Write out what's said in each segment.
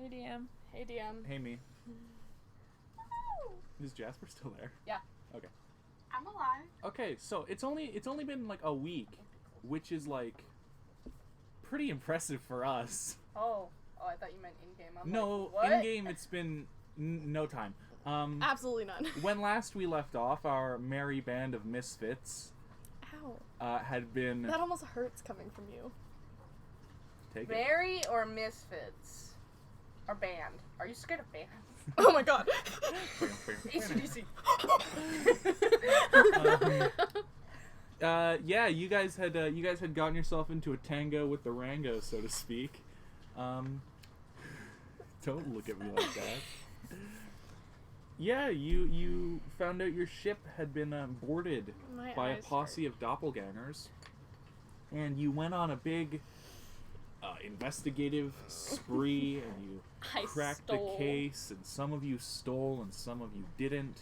HeyDM. HeyDM. Hey me. Is Jasper still there? Yeah. Okay. I'm alive. Okay, so it's only been like a week, which is like pretty impressive for us. Oh, I thought you meant in-game. I'm No, like, what? in-game it's been no time. Absolutely none. When last we left off, our merry band of misfits Ow. had been... That almost hurts coming from you. Take it. Mary or Misfits? Or band? Are you scared of bands? Oh my god. ACDC. Yeah, you guys had gotten yourself into a tango with the Rango, so to speak. Don't look at me like that. Yeah, you found out your ship had been boarded My by a eyes posse of doppelgangers, and you went on a big investigative spree, and you I cracked stole. the case, and some of you stole, and some of you didn't.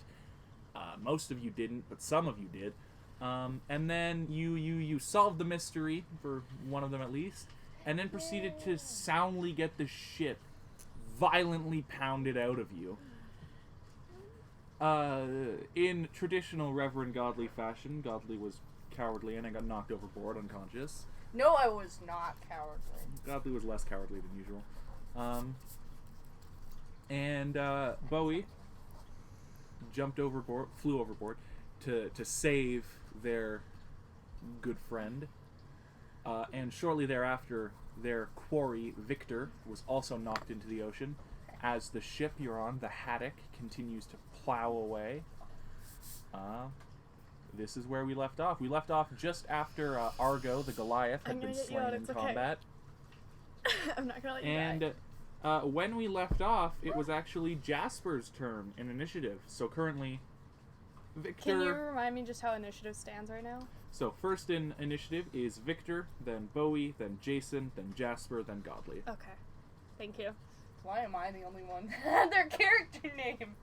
Most of you didn't, but some of you did. And then you solved the mystery, for one of them at least, and then proceeded to soundly get the ship violently pounded out of you. In traditional Reverend Godly fashion, Godly was cowardly and I got knocked overboard unconscious. No, I was not cowardly. Godly was less cowardly than usual. And Bowie flew overboard to save their good friend. And shortly thereafter, their quarry, Victor, was also knocked into the ocean as the ship you're on, the Haddock, continues to plow away. This is where we left off. We left off just after Argo, the Goliath, had been slain in combat. I'm not gonna let you And when we left off, it was actually Jasper's turn in initiative. So currently, Victor... Can you remind me just how initiative stands right now? So first in initiative is Victor, then Bowie, then Jason, then Jasper, then Godly. Okay. Thank you. Why am I the only one that had their character name?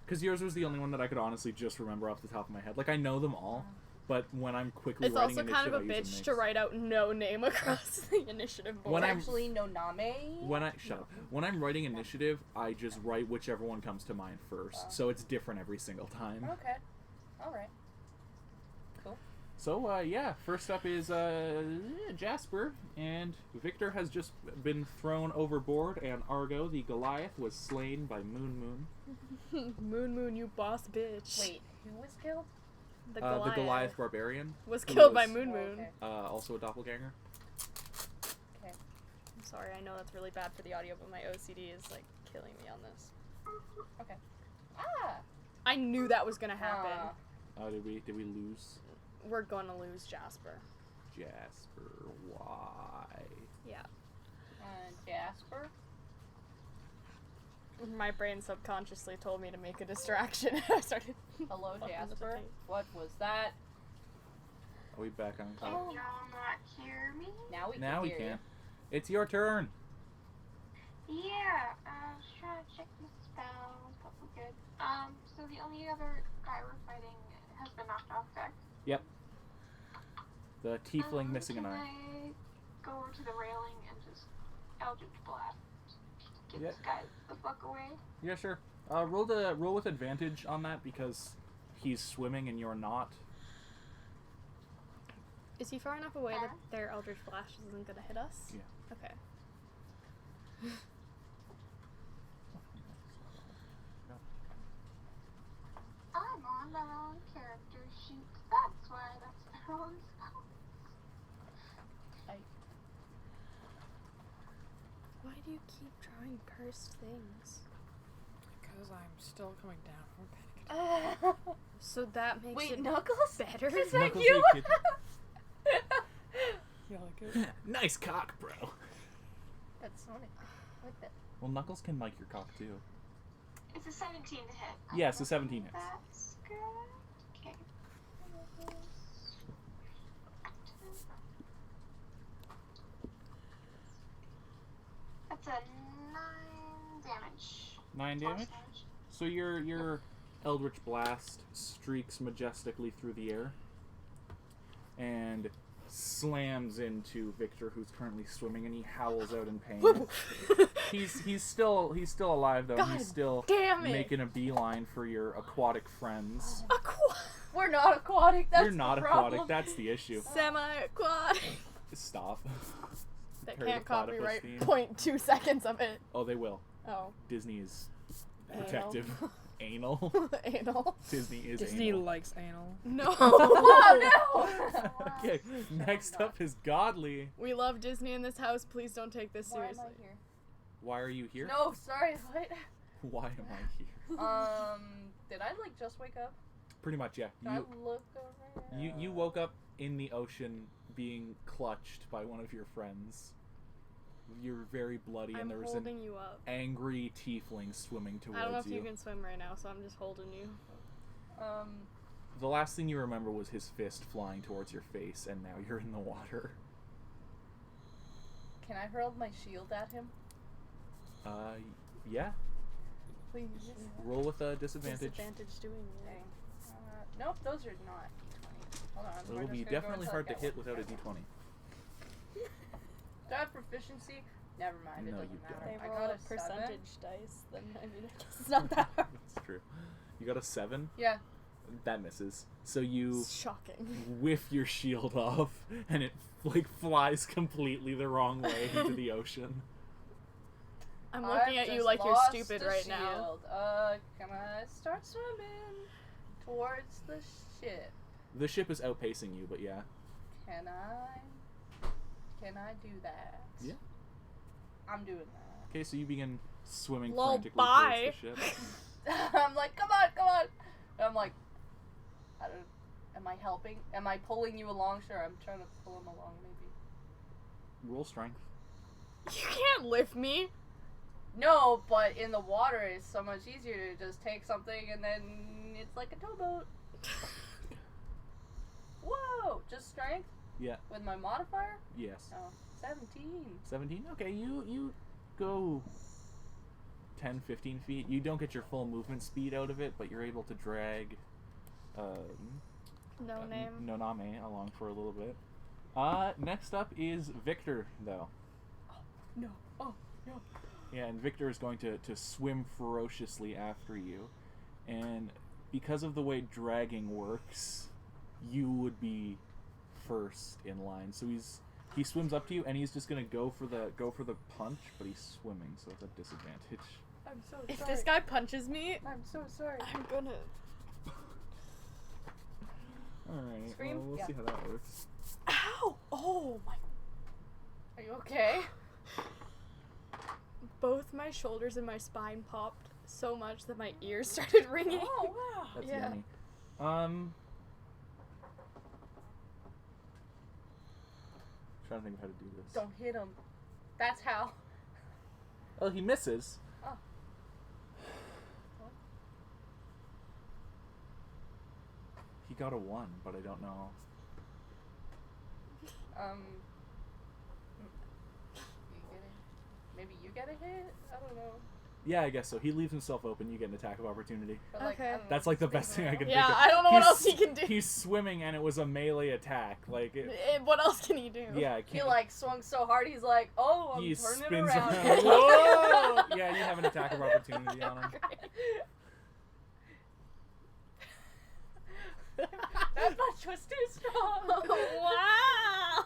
Because yours was the only one that I could honestly just remember off the top of my head. Like, I know them all, but when I'm quickly It's writing also kind of a initiative, I use bitch a to mix. write out no name across the initiative board. When I'm- Actually, no name. Shut up. When I'm writing initiative, I just write whichever one comes to mind first. So it's different every single time. Okay. Alright. Cool. So, yeah, first up is Jasper, and Victor has just been thrown overboard, and Argo, the Goliath, was slain by Moon. Moon, you boss bitch. Wait, who was killed? The The Goliath Barbarian, was who killed by was- Moon. Okay. also a doppelganger. Okay. I'm sorry, I know that's really bad for the audio, but my OCD is like killing me on this. Okay. Ah! I knew that was gonna happen. Did we lose We're gonna lose Jasper. Jasper? Why? Yeah. Jasper? My brain subconsciously told me to make a distraction. I started. Hello, fucking with the Jasper? tape. What was that? Are we back on? Can Oh. y'all not hear me? Now we Now can we hear can. It's your turn. Yeah, I was trying to check the spell, but we're good. So the only other guy we're fighting has been knocked off, correct? Yep. The tiefling missing an can eye. I go over to the railing and just Eldritch Blast? Get Yeah. this guy the fuck away? Yeah, sure. Roll with advantage on that because he's swimming and you're not. Is he far enough away Yeah. that their Eldritch Flash isn't gonna hit us? Yeah. Okay. I'm on the wrong character sheet. That's why that's the wrong spell. Why do you keep drawing cursed things? Because I'm still coming down from a panic attack. So that makes Wait, it Knuckles? better? Is that Knuckles, you? hey, You like it? Nice cock, bro. That's Sonic. Like that. Well, Knuckles can mic your cock too. It's a 17 to hit. Yes, a 17 hits. That's good. Okay. That's a 9 damage. 9 Force damage. So your Eldritch Blast streaks majestically through the air, and slams into Victor, who's currently swimming, and he howls out in pain. he's still alive though. God He's still damn it. making a beeline for your aquatic friends. We're not aquatic. That's You're not the problem. aquatic. That's the issue. Semi-aquatic. Stop. They Carry can't the platypus copyright theme. 0.2 seconds of it. Oh, they will. Oh. Disney is Anal. protective. Anal. Anal. Disney is Disney anal. likes anal. No. Oh no! Okay, next up is Godly. We love Disney in this house. Please don't take this Why am seriously. I here? Why are you here? No, sorry. What? Why am I here? Did I like just wake up? Pretty much, yeah. Can I look around? You woke up in the ocean being clutched by one of your friends. You're very bloody, and I'm there was holding an you up. angry tiefling swimming towards I don't know if you. you can swim right now, so I'm just holding you. The last thing you remember was his fist flying towards your face, and now you're in the water. Can I hurl my shield at him? Yeah. Please. Roll with a disadvantage. Disadvantage doing it. Dang. Nope, those are not d20s. Hold on. we're It'll just be gonna go definitely until I hard to get hit one. without a Okay. d20. Do I have proficiency? Never mind. It No, doesn't you matter. don't. They I roll got a a 7. percentage dice, then I mean, I guess it's not that hard. That's true. You got a 7? Yeah. That misses. So you It's shocking. whiff your shield off, and it like flies completely the wrong way into the ocean. I'm looking I've at you just like you're lost stupid the right now. shield. Can I start swimming towards the ship? The ship is outpacing you, but yeah. Can I do that? Yeah. I'm doing that. Okay, so you begin swimming Lol, frantically bye. towards the ship. I'm like, come on. And I'm like, am I helping? Am I pulling you along? Sure, I'm trying to pull him along, maybe. Roll strength. You can't lift me. No, but in the water it's so much easier to just take something and then it's like a towboat. Whoa! Just strength? Yeah. With my modifier? Yes. Oh, 17. 17? Okay, you go 10, 15 feet. You don't get your full movement speed out of it, but you're able to drag No name. Noname along for a little bit. Next up is Victor, though. No. Oh, no. Yeah, and Victor is going to swim ferociously after you. And because of the way dragging works, you would be first in line. So he swims up to you, and he's just gonna go for the punch, but he's swimming, so it's a disadvantage. I'm so If sorry. this guy punches me, I'm so sorry. I'm gonna. Alright, Scream? well, we'll Yeah. see how that works. Ow! Oh my. Are you okay? Both my shoulders and my spine popped so much that my ears started ringing. Oh, wow. That's Yeah. yummy. Trying to think of how to do this. Don't hit him. That's how. Oh, he misses. Oh. He got a 1, but I don't know. Maybe you get a hit? I don't know. Yeah, I guess so. He leaves himself open. You get an attack of opportunity. But like, Okay. I don't know, That's like the spin best thing I around. can Yeah, think of. I don't know what He's- else he can do. He's swimming, and it was a melee attack. Like, What else can he do? yeah, I He can't. like swung so hard, he's like, oh, I'm He turning it spins around. around. Whoa! Yeah, you have an attack of opportunity on him. That punch was too strong. Wow!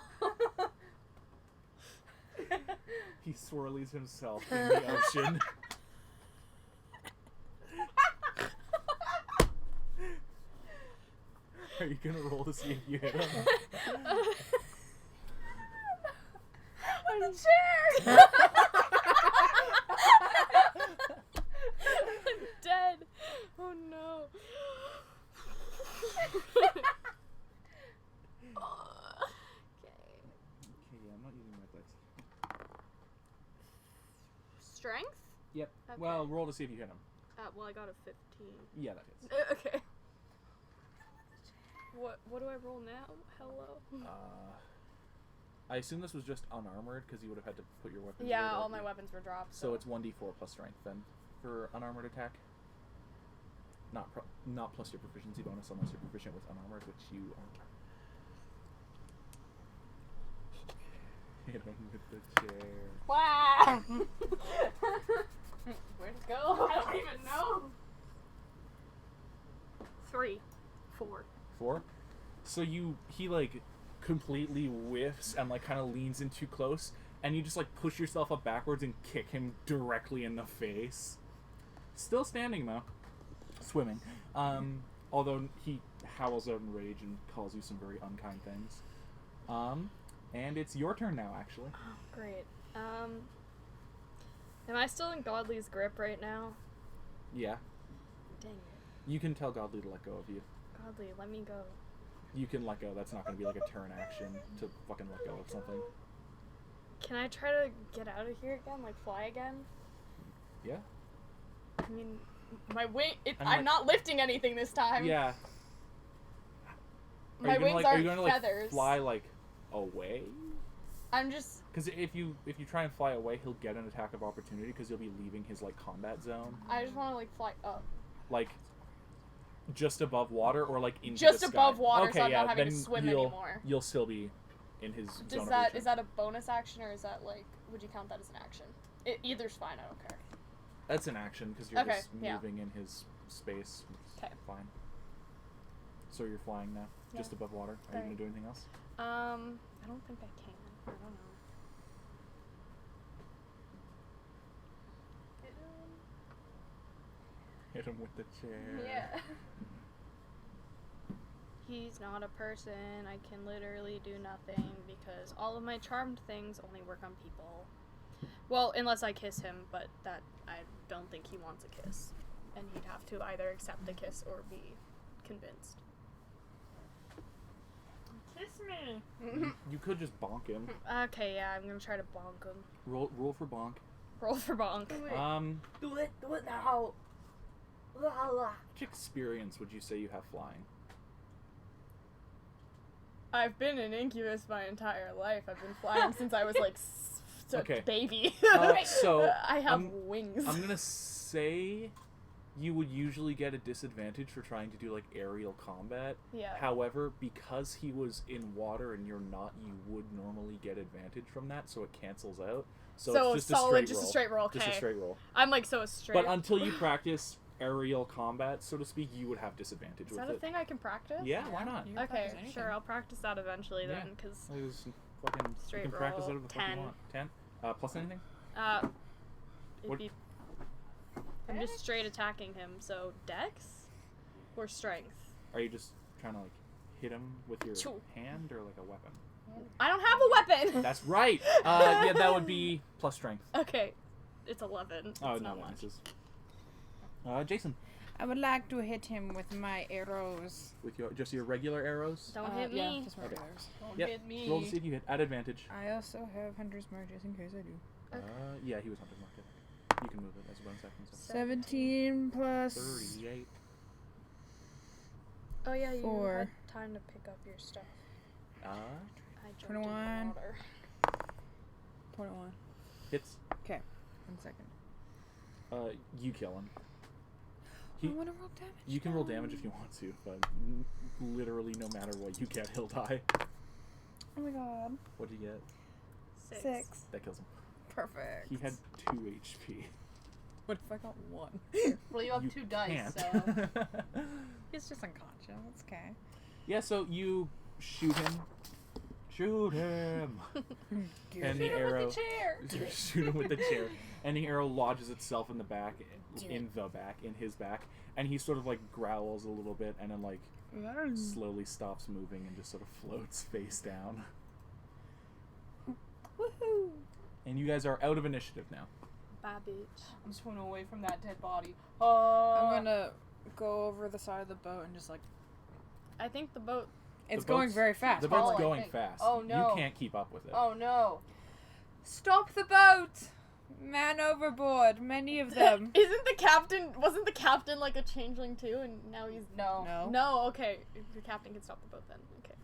He swirlies himself in the ocean. Are you gonna roll to see if you hit him? I'm chair. I'm dead. Oh no. Okay, yeah, I'm not using my dice. Strength? Yep. Okay. Well, roll to see if you hit him. Well, I got a 15. Yeah, that hits. Okay. What do I roll now? Hello? I assume this was just unarmored because you would have had to put your weapons. Yeah, right all up my you. weapons were dropped. So it's 1d4 plus strength then for unarmored attack. Not plus your proficiency bonus unless you're proficient with unarmored, which you are. Hit him with the chair. Wow. Where'd it go? I don't even know. 3, 4. 4. So he like completely whiffs and like kind of leans in too close, and you just like push yourself up backwards and kick him directly in the face. Still standing though, swimming. Although he howls out in rage and calls you some very unkind things. And it's your turn now, actually. Oh, great. Am I still in Godly's grip right now? Yeah. Dang it. You can tell Godly to let go of you. Godly, let me go. You can let go. That's not going to be like a turn action to fucking let go of something. Can I try to get out of here again? Like, fly again? Yeah. I mean, my wing... I'm I'm not lifting anything this time. Yeah. My wings are you aren't gonna, feathers. fly like away? I'm just... Because if you try and fly away, he'll get an attack of opportunity because you'll be leaving his like combat zone. I just want to, like, fly up. Like just above water or like into Just the sky? above water, Okay, so I'm yeah, not having to then swim you'll, anymore. You'll still be in his zone of vision. Is that a bonus action, or is that, like... Would you count that as an action? Either's fine, I don't care. That's an action because you're Okay, just yeah. moving in his space. Which is 'Kay. fine. So you're flying now, just Yeah. above water. Are you gonna do anything else? I don't think I can. I don't know. Hit him with the chair. Yeah. He's not a person. I can literally do nothing because all of my charmed things only work on people. Well, unless I kiss him, but that I don't think he wants a kiss. And he'd have to either accept the kiss or be convinced. Kiss me! You could just bonk him. Okay, yeah, I'm gonna try to bonk him. Roll for bonk. Roll for bonk. Do it now. Which experience would you say you have flying? I've been an incubus my entire life. I've been flying since I was like a Okay. baby. So I have wings. I'm gonna say you would usually get a disadvantage for trying to do like aerial combat. Yeah. However, because he was in water and you're not, you would normally get advantage from that, so it cancels out. So it's just solid, a just straight roll. a straight roll. Okay. Just a straight roll. I'm like so straight. But until you practice aerial combat, so to speak, you would have disadvantage Is with that a it. thing I can practice? Yeah, why not? You can Okay, practice anything. sure. I'll practice that eventually Yeah. then, because It was fucking Straight you can practice roll, out of the fuck 10. you want. 10? Plus anything? it'd What- be. I'm just straight attacking him. So dex or strength. Are you just trying to like hit him with your Choo. hand or like a weapon? I don't have a weapon. That's right. Yeah, that would be plus strength. Okay, it's 11. It's Oh, not no, much. misses. Jason, I would like to hit him with my arrows. with your regular arrows. Don't hit Yeah, me. just my Okay. regulars. Don't Yep. hit me. Roll to see if you hit at advantage. I also have Hunter's Mark just in case I do. Yeah, he was hunter's mark. You can move it as a bonus action. So. 17 plus 38. Oh yeah, you 4. had time to pick up your stuff. I jumped 21. in the water. 21. Hits. 1 second. You kill him. I want to roll damage. You can roll damage if you want to, but literally no matter what you get, he'll die. Oh my god. What'd you get? 6. That kills him. Perfect. He had 2 HP. What if I got 1? Well, you have You 2 dice, can't. so. He's just unconscious. It's okay. Yeah, so you shoot him. Shoot him! And the arrow. With the chair. Shoot him with the chair. And the arrow lodges itself in the back, in his back. And he sort of like growls a little bit and then like slowly stops moving and just sort of floats face down. Woohoo! And you guys are out of initiative now. Bye, bitch. I'm just swimming away from that dead body. I'm gonna go over the side of the boat and just like. I think the boat. It's The going boat's- very fast. The boat's Oh, I going think- fast. oh, no. You can't keep up with it. Oh no. Stop the boat! Man overboard. Many of them. Wasn't the captain like a changeling too, and now he's No. No, okay. The captain can stop the boat then. Okay.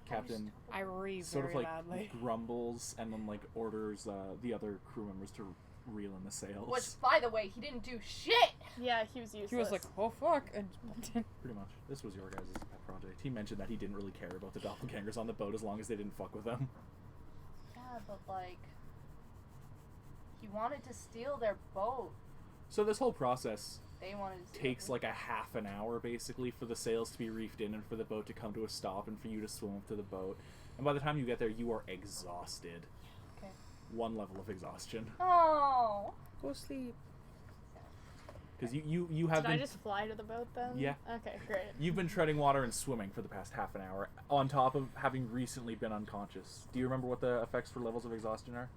Captain I read sort very of like loudly. grumbles and then like orders the other crew members to reel in the sails. Which, by the way, he didn't do shit. Yeah, he was useless. He was like, oh fuck, and Pretty much. This was your guys' pet project. He mentioned that he didn't really care about the doppelgangers on the boat as long as they didn't fuck with them. Yeah, but like, he wanted to steal their boat. So this whole process They wanted to steal takes it. like a half an hour basically for the sails to be reefed in and for the boat to come to a stop and for you to swim up to the boat. And by the time you get there, you are exhausted. Okay. 1 level of exhaustion. Oh. Go sleep. Because you have Did I been just fly to the boat then? Yeah. Okay, great. you've been treading water and swimming for the past half an hour on top of having recently been unconscious. Do you remember what the effects for levels of exhaustion are?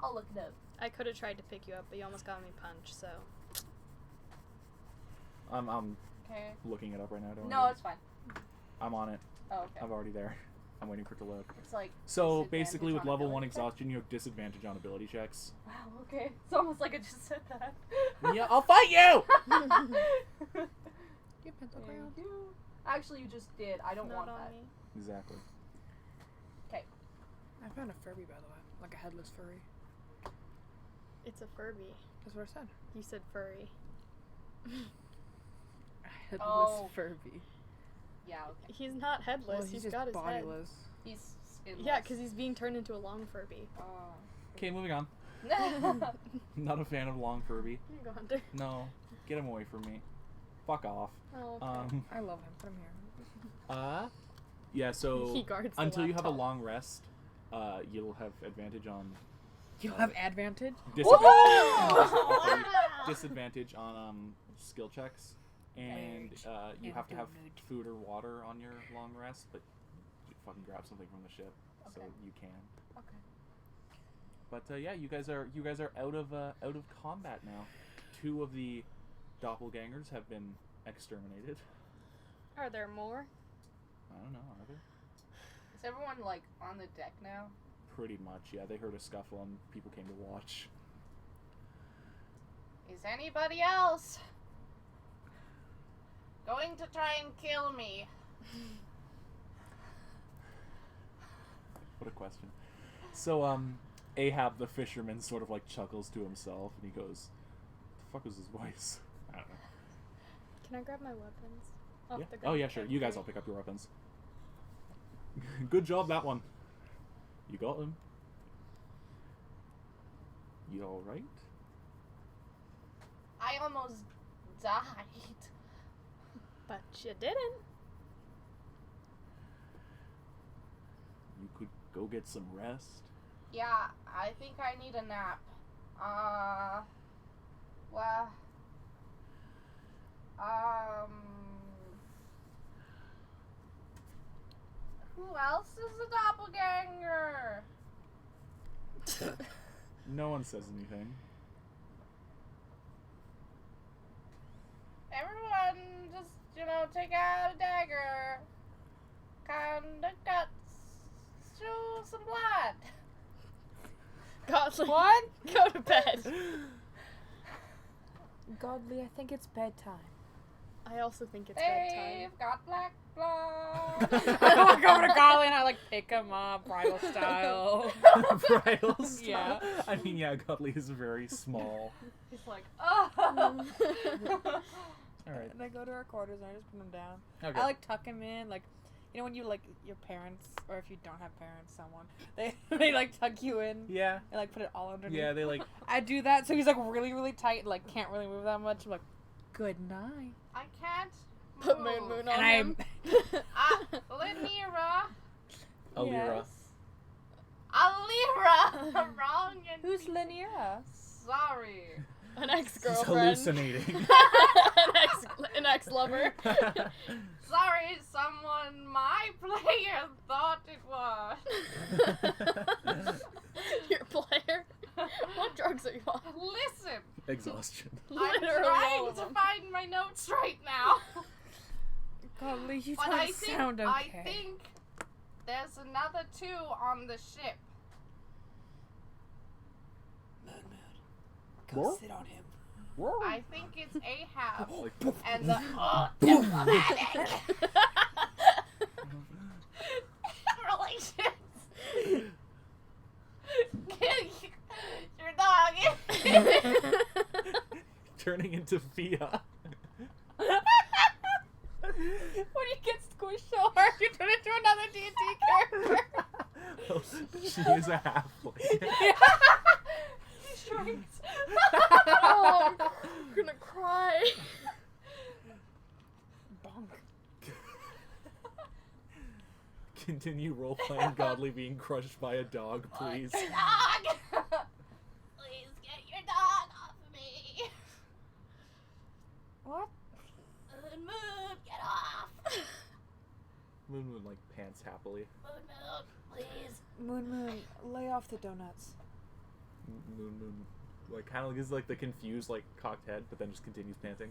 I'll look it up. I could have tried to pick you up, but you almost got me punched, so. I'm Okay. looking it up right now. Don't No, worry. it's fine. I'm on it. Oh, okay. I'm already there. I'm waiting for it to load. It's like. So disadvantage basically, with on level 1 ability check? exhaustion, you have disadvantage on ability checks. Wow. Okay. It's almost like I just said that. Yeah, I'll fight you. You pencil Yeah, crayon. you do. Actually, you just did. I don't Not want on that. me. Exactly. I found a Furby, by the way. Like a headless furry. It's a Furby. That's what I said. You said furry. A headless Oh. Furby. Yeah. Okay. He's not headless. Well, he's he's just got his head. bodiless. He's skinless. Yeah, because he's being turned into a long Furby. Okay, moving on. Oh. Not a fan of long Furby. Here you go, Hunter. No, get him away from me. Fuck off. Oh, okay. I love him. Put him here. Yeah. So He guards the until you have a laptop. long rest, you'll have advantage on You'll have advantage. disadvantage on skill checks, and you have to have food or water on your long rest, but you fucking grab something from the ship, so Okay. you can. Okay. But yeah, you guys are out of combat now. 2 of the doppelgangers have been exterminated. Are there more? I don't know, are there? Is everyone like on the deck now? Pretty much, yeah. They heard a scuffle and people came to watch. Is anybody else going to try and kill me? What a question. So, Ahab the fisherman sort of like chuckles to himself and he goes, "What the fuck was his voice?" I don't know. Can I grab my weapons? Off Yeah. the Oh ground? yeah, sure. You guys all pick up your weapons. Good job, that one. You got them. You all right? I almost died. But you didn't. You could go get some rest. Yeah, I think I need a nap. Well, who else is a doppelganger? No one says anything. Everyone just, take out a dagger. Kinda cuts through some blood. Godly. What? Go to bed. Godly, I think it's bedtime. I also think it's bedtime. They've got black blood. I walk over to Godly and I like pick him up, bridal style. Bridal style. Yeah. I mean, yeah, Godly is very small. He's like, oh. Alright. And I go to our quarters and I just put him down. Okay. I like tuck him in, like, when you like your parents, or if you don't have parents, someone they like tuck you in Yeah. and like put it all underneath. Yeah, they like. I do that, so he's like really, really tight, and like can't really move that much. I'm like, good night. I can't Put move. Moon on And him. Lynira. Alira. Alira. Wrong. Who's Lynira? Sorry. An He's ex-girlfriend. hallucinating. an ex-lover. Sorry, someone my player thought it was. Your player? What drugs are you on? Listen, Exhaustion. I'm Literally all trying of to them. find my notes right now. Godly, you But don't I think sound okay. I think there's another 2 on the ship. Go What? sit on him. I think it's Ahab Like, and the diplomatic relations. Your dog. turning into Fia. When you get squished so hard, you turn into another D&D character. She is a half Continue role-playing Godly being crushed by a dog, please. Dog! Please get your dog off of me. What? Moon, get off. Moon like pants happily. Moon, please. Moon, lay off the donuts. Moon like kind of gives like the confused like cocked head, but then just continues panting.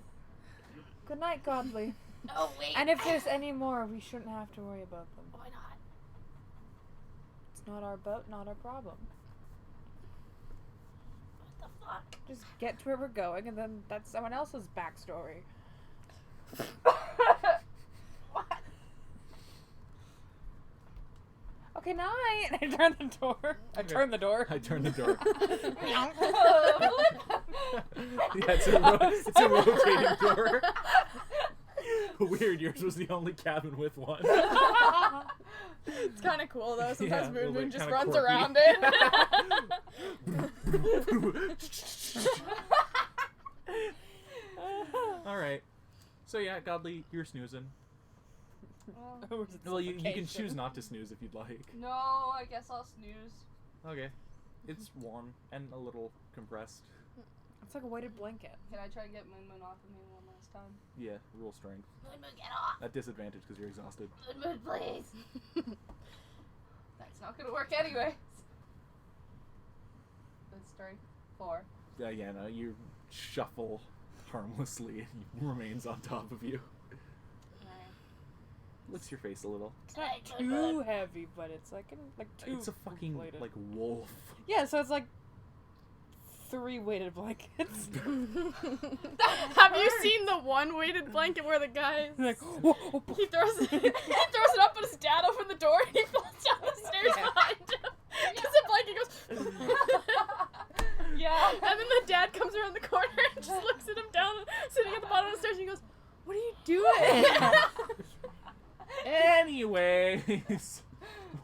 Good night, Godly. Oh, wait. And if there's any more, we shouldn't have to worry about them. Why not? It's not our boat, not our problem. What the fuck? Just get to where we're going, and then that's someone else's backstory. What? Okay, night. And I turn the door. I turn the door. I turn the door. Yeah, Yeah, it's a rotating door. Weird, yours was the only cabin with one. It's kind of cool though. Sometimes Yeah, a Moon little Moon bit just kinda runs quirky. around it. Alright. So yeah, Godly, you're snoozing. Well, you can choose not to snooze if you'd like. No, I guess I'll snooze. Okay. It's warm and a little compressed. It's like a weighted blanket. Can I try to get Moon Moon off of me one last time? Yeah, roll strength. Moon Moon, get off! At disadvantage because you're exhausted. Moon Moon, please! That's not gonna work anyways. Good strength. 4. Yeah, no, you shuffle harmlessly and he remains on top of you. Licks your face a little. It's not too heavy, but it's like too. It's a fucking inflated. like wolf. Yeah, so it's like 3 weighted blankets. Have you seen the one weighted blanket where the guy Like, he throws it up, but his dad opened the door and he falls down the stairs Yeah. behind him because the blanket goes. Yeah. And then the dad comes around the corner and just looks at him down, sitting at the bottom of the stairs, and he goes, "What are you doing?" Anyways,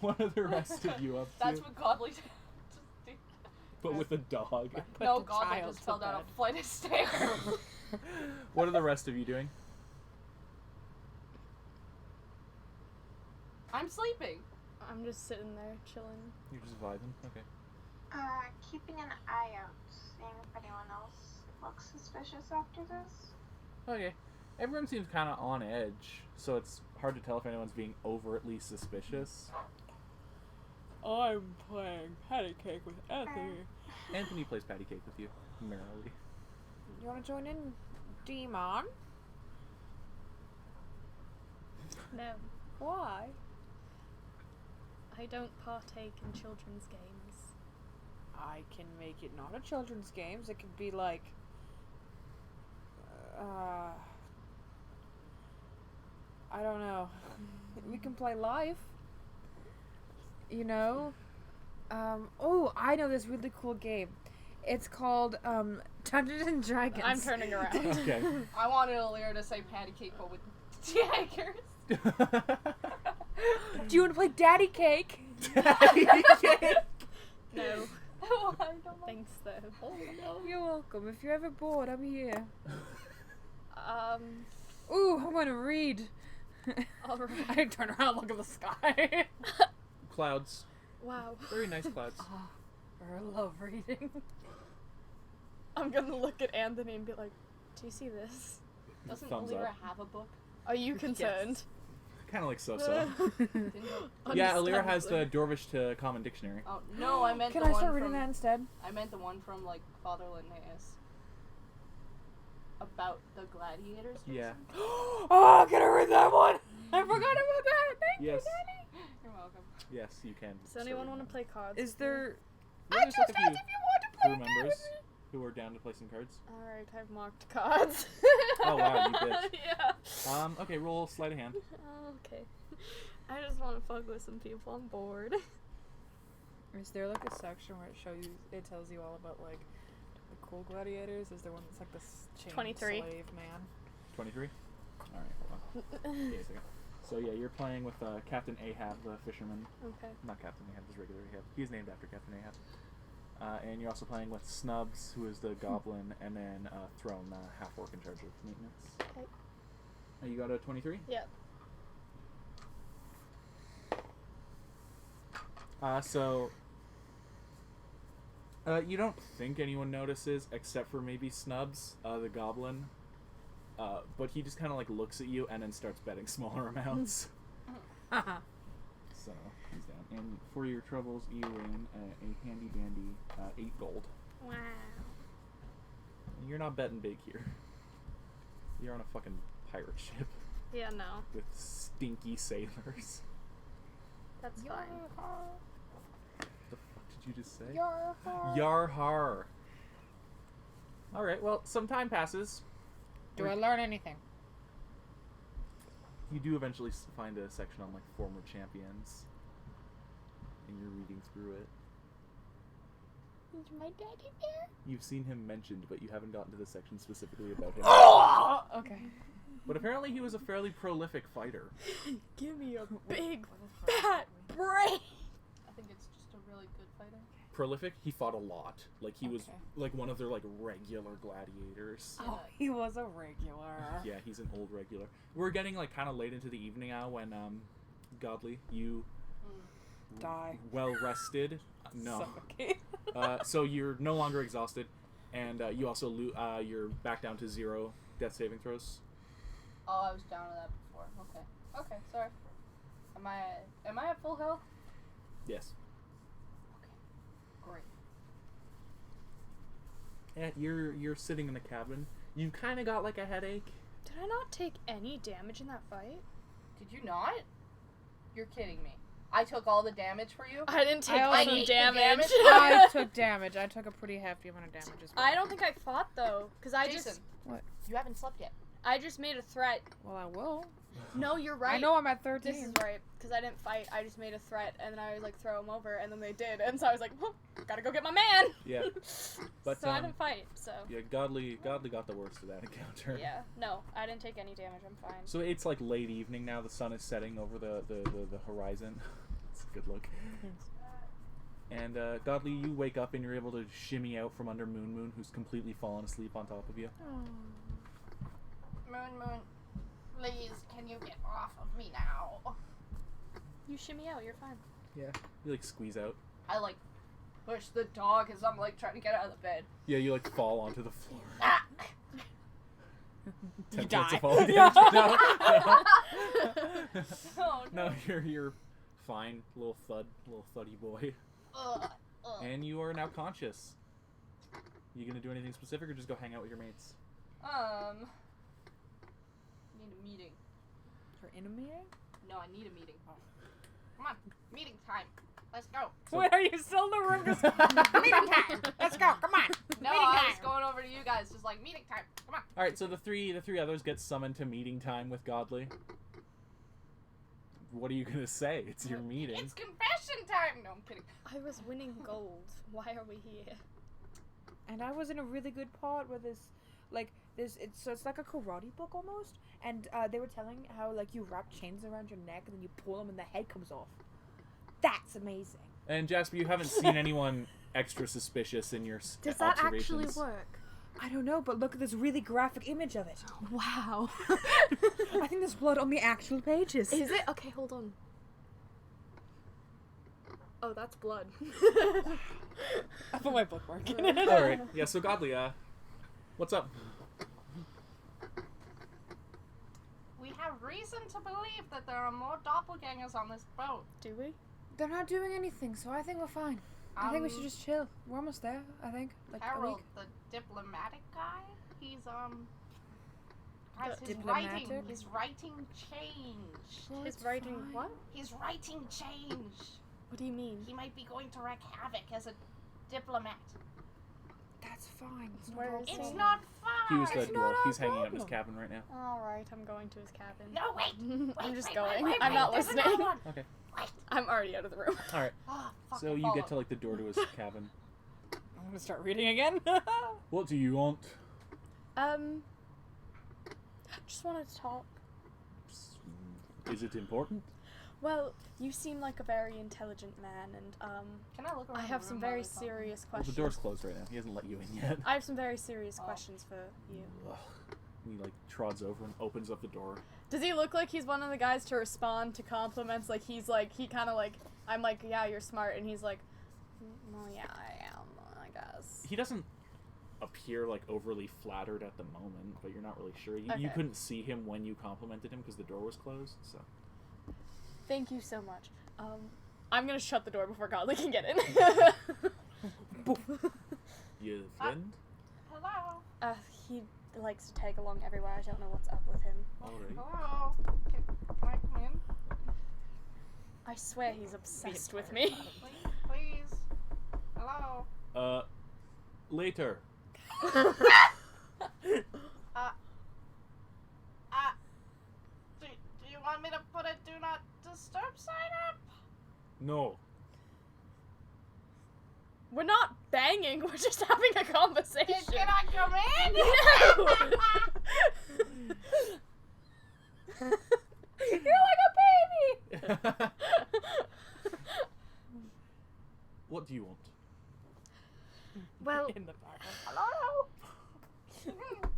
what are the rest of you up to? That's what Godly just did. But with a dog. No, the Godly child just to fell down bed. a flight of stairs. What are the rest of you doing? I'm sleeping. I'm just sitting there chilling. You're just vibing? Okay. Keeping an eye out, seeing if anyone else looks suspicious after this. Okay. Everyone seems kind of on edge, so it's hard to tell if anyone's being overtly suspicious. I'm playing patty cake with Anthony. Anthony plays patty cake with you, merrily. You want to join in, Demon? No, Why? I don't partake in children's games. I can make it not a children's games. It could be like, I don't know. We can play live. You know? Oh, I know this really cool game. It's called, Dungeons and Dragons. I'm turning around. Okay. I wanted Alira to say patty cake, but with daggers. Do you want to play Daddy Cake? No, Oh, I don't like. thanks though. Oh no. You're welcome. If you're ever bored, I'm here. All Ooh, I want to read. right. I turn around and look at the sky. Clouds. Wow. Very nice clouds. I love reading. I'm gonna look at Anthony and be like, "Do you see this? Doesn't Thumbs Alira up. have a book? Are you concerned?" Kind of like so-so. Didn't Yeah, Alira has the Understandably. Dwarvish to Common Dictionary. Oh no, I meant Can the I one start reading from. that instead? I meant the one from like Father Linnaeus. About the gladiators. or Yeah. something? Oh, can I read that one? I forgot about that. Thank Yes. you, Daddy. You're welcome. Yes, you can. Does anyone want to play cards? Is there? Yeah, there's like a few crew members who are down to play some cards. Alright, I've marked cards. Oh, wow, you bitch. Yeah. Okay, roll sleight of hand. Okay. I just want to fuck with some people. I'm bored. Is there like a section where it tells you all about like the cool gladiators? Is there one that's like this chained 23. slave man? 23? Alright, hold on. Give me a second. So yeah, you're playing with Captain Ahab, the fisherman. Okay. Not Captain Ahab, just regular Ahab. He's named after Captain Ahab. And you're also playing with Snubs, who is the goblin, and then Throne, half-orc in charge of maintenance. Okay. You got a 23? Yep. So you don't think anyone notices, except for maybe Snubs, the goblin. But he just kind of like looks at you and then starts betting smaller amounts. So he's down. And for your troubles, you win a handy dandy 8 gold. Wow. You're not betting big here. You're on a fucking pirate ship Yeah, no. with stinky sailors. That's fine. The fuck did you just say? Yarhar. Yarhar. Alright, well, some time passes. Do I learn anything? You do eventually find a section on, like, former champions. And you're reading through it. Is my daddy there? You've seen him mentioned, but you haven't gotten to the section specifically about him. Okay. But apparently he was a fairly prolific fighter. Give me a big fat brain. I think it's just a really good fighter. Prolific? He fought a lot. Like, he was, Okay. like, one of their, like, regular gladiators. Oh, he was a regular. Yeah, he's an old regular. We're getting, like, kind of late into the evening now when, Godly, you... Die. Well rested. No. Suffocate. So you're no longer exhausted, and you also you're back down to 0 death saving throws. Oh, I was down to that before. Okay. Okay, sorry. Am I at full health? Yes. Great. And you're sitting in the cabin. You kind of got like a headache. Did I not take any damage in that fight? Did you not? You're kidding me. I took all the damage for you? I didn't take I any ate the damage. damage. I took damage. I took a pretty hefty amount of damage as well. I don't think I fought though, because Jason, What? you haven't slept yet. I just made a threat. Well, I will. No, you're right. I know I'm at 13. This is right, because I didn't fight. I just made a threat, and then I was like, throw him over, and then they did, and so I was like, well, gotta go get my man. Yeah. But, so I didn't fight. So Yeah, Godly got the worst of that encounter. yeah, no, I didn't take any damage. I'm fine. So it's like late evening now. The sun is setting over the horizon. It's a good look. And Godly, you wake up and you're able to shimmy out from under Moon, who's completely fallen asleep on top of you. Moon, please, can you get off of me now? You shimmy out. You're fine. Yeah. You like squeeze out. I like push the dog as I'm like trying to get out of the bed. Yeah, you like fall onto the floor. Ah! 10 die. points of falling damage. No. Oh, No, you're fine, little thuddy boy. Ugh. And you are now conscious. You gonna do anything specific or just go hang out with your mates? Need a meeting. You're in a meeting? No, I need a meeting. Come on, meeting time. Let's go. Wait, are you still in the room? Just meeting time. Let's go. Come on. No, meeting I time. was going over to you guys, just like meeting time. Come on. All right, so the three others get summoned to meeting time with Godly. What are you gonna say? It's your meeting. It's confession time. No, I'm kidding. I was winning gold. Why are we here? And I was in a really good part where it's like a karate book almost, and they were telling how like you wrap chains around your neck and then you pull them and the head comes off. That's amazing. And Jasper, you haven't seen anyone extra suspicious in your Does that actually observations. work? I don't know, but look at this really graphic image of it. Wow. I think there's blood on the actual pages. Is it? Okay, hold on. Oh, that's blood. I put my bookmark in it. All right, yeah. So Godly, what's up? We have reason to believe that there are more doppelgangers on this boat. Do we? They're not doing anything, so I think we're fine. I think we should just chill. We're almost there, I think. Like a Harold, week. the diplomatic guy, he's guys, his Diplomatic? writing changed. Well, His it's writing fine. what? His writing changed. What do you mean? He might be going to wreak havoc as a diplomat. That's fine. It's not Where our is It's fault. he? not fun. He was the It's not dwarf. our He's hanging out in his problem. cabin right now. All right, I'm going to his cabin. No, wait. I'm Wait, just wait, going. wait, I'm wait, not there's listening. another one. Okay. Wait. I'm already out of the room. All right. Oh, fuck, So I you followed. get to like the door to his cabin. I'm gonna start reading again. What do you want? Just wanted to talk. Is it important? Well, you seem like a very intelligent man, and Can I look around I the have room some while very we're talking? serious Well, the questions. door's closed right now. He hasn't let you in yet. I have some very serious Oh. questions for you. Ugh. He like trods over and opens up the door. Does he look like he's one of the guys to respond to compliments? Like he kind of like I'm like, yeah, you're smart. And he's like, well, yeah, I am, I guess. He doesn't appear like overly flattered at the moment, but you're not really sure. You Okay. couldn't see him when you complimented him because the door was closed. So Thank you so much. I'm gonna shut the door before Godly can get in. your friend. Hello. He likes to tag along everywhere. I don't know what's up with him. All right. Hello. Can I come in? I swear he's obsessed with me. Please. Hello. Later. Do you want me to put a do not disturb sign up? No. We're not banging. We're just having a conversation. Can I come in? No. You're like a baby. What do you want? Well, In the background. Hello.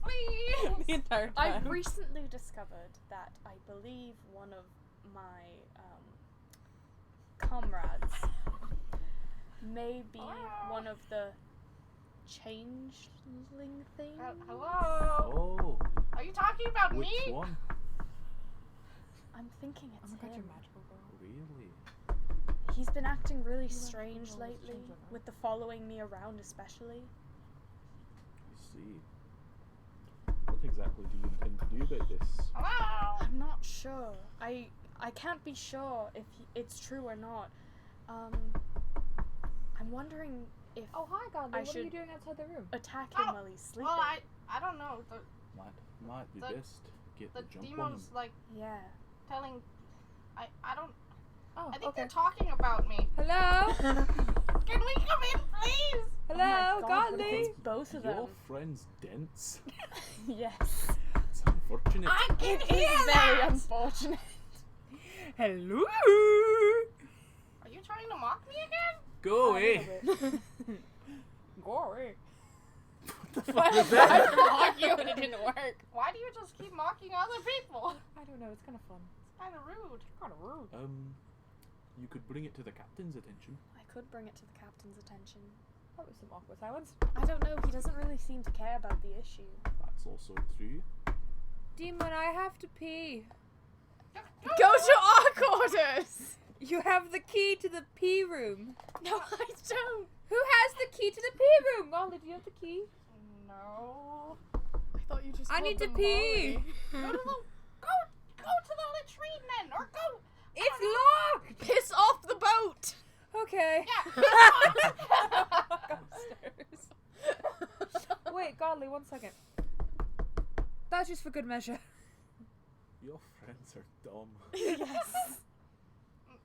Please. The entire time. I've recently discovered that I believe one of my comrades may be one of the changeling things. Hello. Oh, Are you talking about which me? one? I'm thinking Oh it's my god, him. you're magical, girl. Really? He's been acting really You strange don't know lately, change like that. with the following me around especially. I see. What exactly do you intend to do about this? Hello. I'm not sure. I can't be sure if it's true or not. I'm wondering if Oh, hi, Godly. I What are you should- doing outside the room? attack him Oh, while he's sleeping. Well, I don't know. Might be The- best to get The the jump on him. demon's like Yeah. telling. I don't. Oh, I think okay. they're talking about me. Hello? Can we come in, please? Hello, Oh my God, what if Godly? it's both of Your them? friend's dense. Yes. It's unfortunate. I can It hear is that. very unfortunate. Hello? Are you trying to mock me again? Go away. Go away. What the fuck was that? Mock you and it didn't work. Why do you just keep mocking other people? I don't know, it's kind of fun. It's kind of rude. Kind of rude. You could bring it to the captain's attention. I could bring it to the captain's attention. That was some awkward silence. I don't know, he doesn't really seem to care about the issue. That's also true. Demon, I have to pee. Go to our quarters! You have the key to the pee room. No, I don't. Who has the key to the pee room? Godly, do you have the key? No. I thought you just I called need to them pee. Molly. Go to the latrine then, or go. It's locked! Piss off the boat! Okay. Yeah. Upstairs. Wait, Godly, 1 second. That's just for good measure. Your friends are dumb. Yes.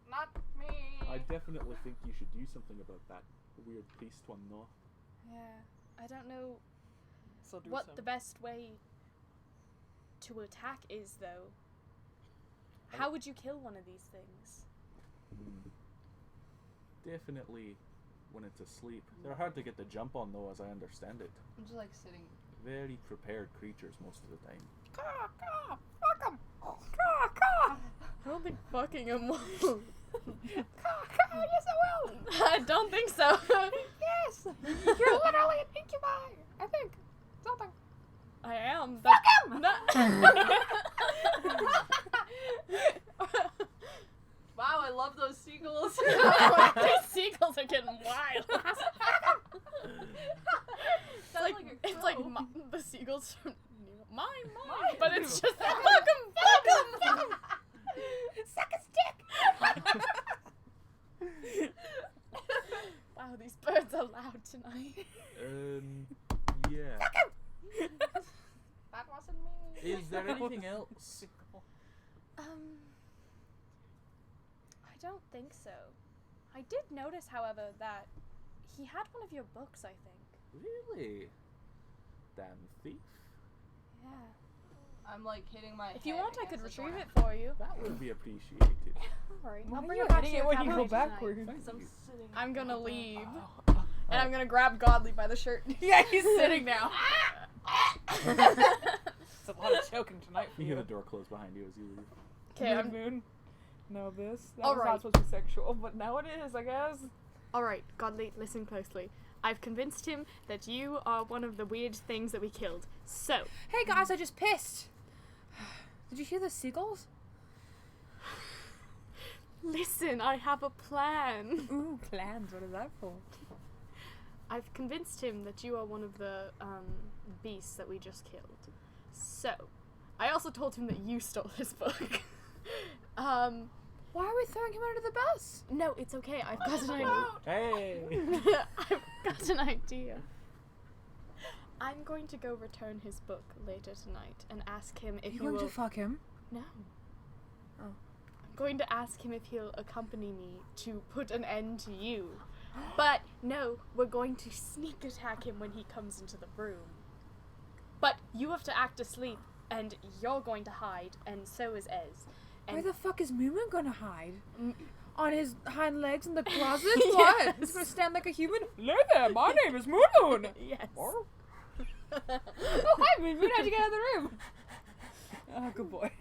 Not me. I definitely think you should do something about that weird priest one, though. Yeah. I don't know So do what the best way to attack is, though. How would you kill one of these things? Definitely when it's asleep. They're hard to get the jump on, though, as I understand it. I'm just like sitting. Very prepared creatures most of the time. Caw, caw, fuck 'em. Caw, caw. I don't think fucking him will. Caw, caw, yes I will. I don't think so. Yes. You're literally an incubi. I think. Something. I am. Fuck him! Wow, I love those seagulls. These seagulls are getting wild. It's like the seagulls from mine, but it's just fuck 'em. Suck a stick. Wow, these birds are loud tonight. Yeah. That wasn't me. Is there anything else? I don't think so. I did notice, however, that he had one of your books, I think. Really? Damn thief. Yeah. I'm like hitting my. If you head want, I could against the retrieve door. it for you. That would be appreciated. Alright, Why I'll are bring you it back to hitting your it when you cabinet go tonight. backwards? Thank I'm you. sitting. I'm gonna on the leave. floor. And I'm gonna grab Godly by the shirt. Yeah, he's sitting now. It's a lot of choking tonight for You hear you. the door close behind you as you leave. Okay, I'm Moon. know this. That All was right. not supposed to be sexual, but now it is, I guess. Alright, Godly, listen closely. I've convinced him that you are one of the weird things that we killed. So, Hey guys, I just pissed. Did you hear the seagulls? listen, I have a plan. Ooh, plans. What is that for? I've convinced him that you are one of the beasts that we just killed. So, I also told him that you stole his book. Why are we throwing him under the bus? No, it's okay. I've got an idea. Hey. I've got an idea. I'm going to go return his book later tonight and ask him if You he going will. to fuck him? No. Oh. I'm going to ask him if he'll accompany me to put an end to you. But no, we're going to sneak attack him when he comes into the room. But you have to act asleep, and you're going to hide, and so is Ez. Where And the fuck is Moo Moo gonna hide? Mm. On his hind legs in the closet? Yes. What? He's gonna stand like a human? Hello there, my name is Moo Moon. yes. Oh, hi Moo Moon, how'd you get out of the room? Oh, good boy.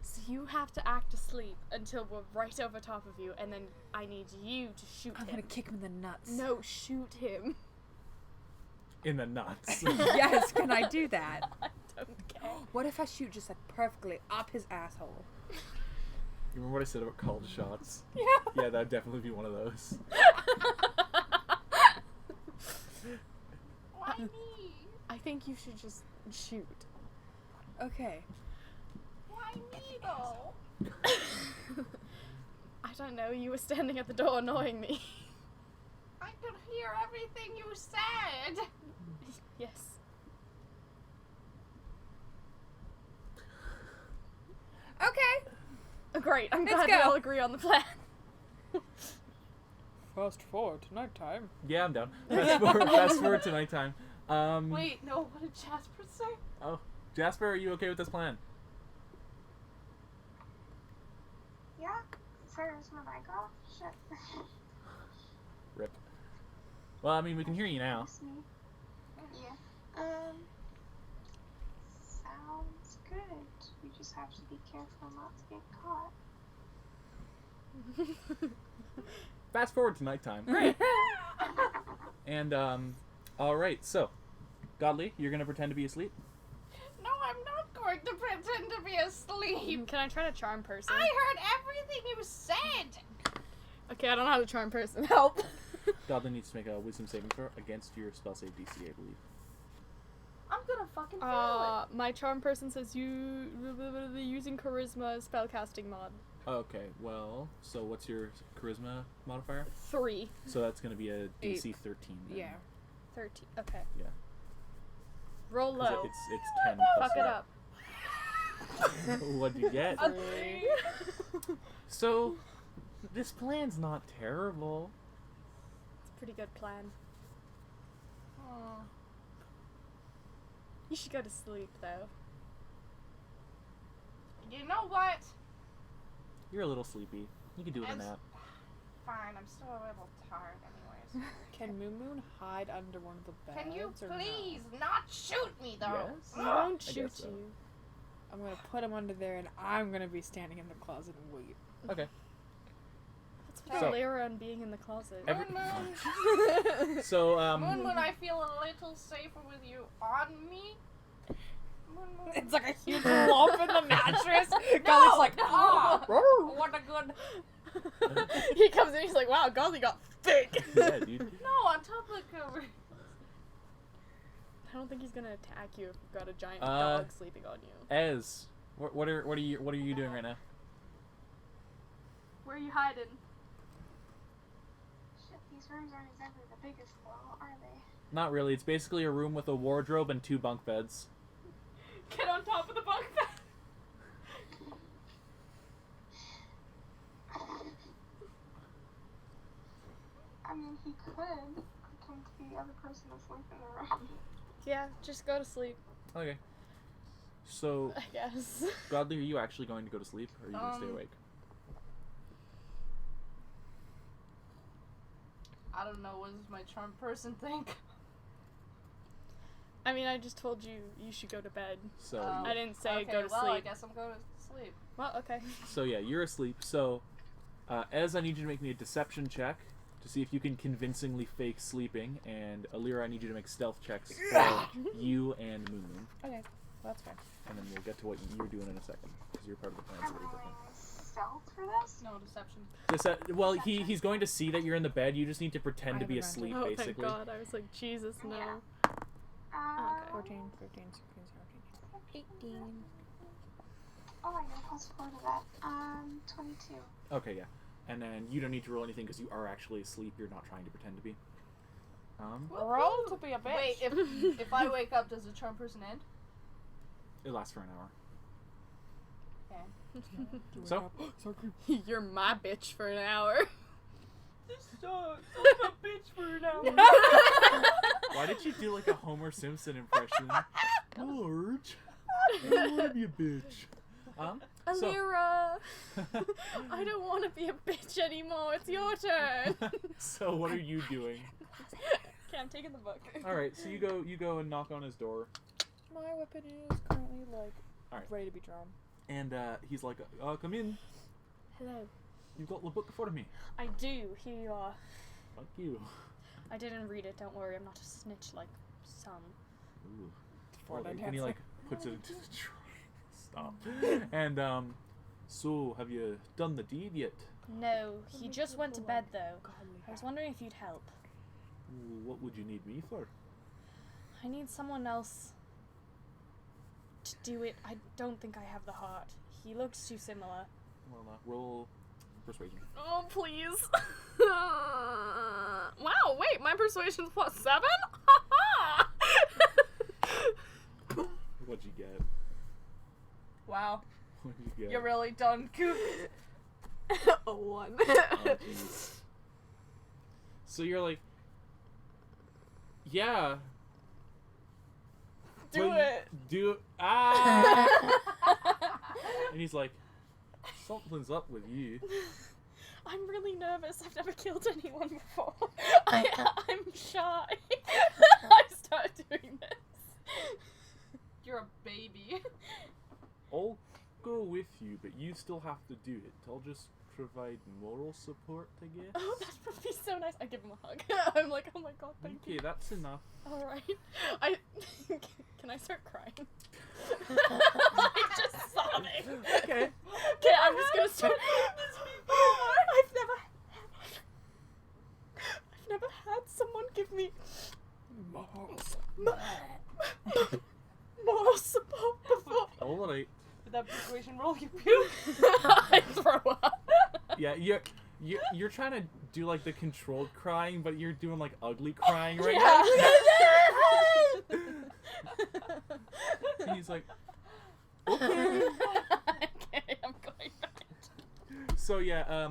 So you have to act asleep until we're right over top of you, and then I need you to shoot I'm him. gonna kick him in the nuts. No, shoot him. In the nuts. Yes, can I do that? I don't care. What if I shoot just like perfectly up his asshole? You remember what I said about called shots? Yeah. Yeah, that'd definitely be one of those. Why me? I think you should just shoot. Okay. Why me though? I don't know, you were standing at the door annoying me. I could hear everything you said. Yes. Okay. Great, I'm Let's glad we go. all agree on the plan. Fast forward to nighttime. Yeah, I'm down. Fast forward to nighttime. Wait, no, what did Jasper say? Oh, Jasper, are you okay with this plan? Yeah, where's my mic off? Shit. Rip. Well, I mean, we can hear you now. Miss me. Yeah. Sounds good. We just have to be careful not to get caught. Fast forward to nighttime. And, alright, so, Godly, you're gonna pretend to be asleep? No, I'm not going to pretend to be asleep. Can I try to charm person? I heard everything you said. Okay, I don't know how to charm person. Help. Godly needs to make a wisdom saving throw against your spell save DC, I believe. I'm gonna fucking fail My charm person says you using charisma spellcasting mod. Okay, well, so what's your charisma modifier? 3. So that's gonna be a DC 13. then. Yeah. 13. Okay. Yeah. Roll 'Cause low. It's 10 plus Fuck it up. What'd you get? A 3. So, this plan's not terrible. It's a pretty good plan. Oh. You should go to sleep though. You know what? You're a little sleepy. You could do a As- nap. Fine, I'm still a little tired anyways. Can Moo Moon hide under one of the beds? Can you or no? please not shoot me though? Yes. He Ugh. won't I shoot guess so. you. I'm gonna put him under there and I'm gonna be standing in the closet and wait. Okay. What's with So- the Lyra and being in the closet? Every- Moon Moon. So, Moon Moon, I feel a little safer with you on me. Moon Moon. It's like a huge lump in the mattress. No, Godly's like, no. ah! What a good. He comes in, he's like, wow, Godly got thick. yeah, dude. No, on top of the cover. I don't think he's gonna attack you if you've got a giant Uh, dog sleeping on you. Ez, what are you doing right now? Where are you hiding? Shit, these rooms aren't exactly the biggest though, are they? Not really. It's basically a room with a wardrobe and 2 bunk beds. Get on top of the bunk bed. I mean, he could pretend to be the other person asleep in the room. Yeah, just go to sleep, Okay. So, I guess. Godly, are you actually going to go to sleep, or are you going to stay awake? I don't know. What does my charm person think? I mean, I just told you you should go to bed. So, Oh. I didn't say Okay, go to well, I sleep. guess I'm going to asleep. Well, okay. So yeah, you're asleep. So, Ez, I need you to make me a deception check to see if you can convincingly fake sleeping, and Alira, I need you to make stealth checks for you and Moon Moon, Okay, well, that's fine. and then we'll get to what you're doing in a second because you're part of the plan. I'm So we're rolling different. stealth for this. No deception. Well, he's going to see that you're in the bed. You just need to pretend I to be have asleep, Oh, thank basically. God. I was like, Jesus, no. Yeah. Okay. 14, 15, 16, 17, 18. Oh, I got a +4 to that. 22. Okay, yeah. And then you don't need to roll anything because you are actually asleep. You're not trying to pretend to be. Roll to be a bitch. Wait, if I wake up, does the charm person end? It lasts for an hour. Okay. So, You're my bitch for an hour. This sucks. I'm a bitch for an hour. why did you do like a Homer Simpson impression? George, I don't want to be a bitch. So, Alira, I don't want to be a bitch anymore. It's your turn. so what are you doing? Okay, I'm taking the book. All right, so you go and knock on his door, My weapon is currently, like, Alright. ready to be drawn. and he's like, "Come in. Hello. You've got the book for me." I do. Here you are. Fuck you. I didn't read it. Don't worry. I'm not a snitch like some. Ooh. Fortnite And he like puts it into the drawer. Stop. And so have you done the deed yet? No, he just went to bed though. I was wondering if you'd help. Ooh, what would you need me for? I need someone else to do it. I don't think I have the heart. He looks too similar. Well, roll persuasion. Oh, please. Wow, wait, my persuasion's +7? What'd you get? Wow. What'd you get? You're really done goofy. A 1. Oh, jeez. So you're like, yeah. Do but it. Do And he's like, something's up with you. I'm really nervous. I've never killed anyone before. I'm shy. I start doing this. You're a baby. I'll go with you, but you still have to do it. I'll just provide moral support, I guess. Oh, that would be so nice. I give him a hug. I'm like, oh my god, thank Okay, you. that's enough. Alright. Can I start crying? I'm just sobbing. Okay. Okay, I'm just gonna start. I've never had someone give me moral support before. Alright. With that persuasion roll, you puke. I throw up. Yeah, you're trying to do like the controlled crying, but you're doing like ugly crying right now. And he's like, okay. Okay, I'm going back. So yeah,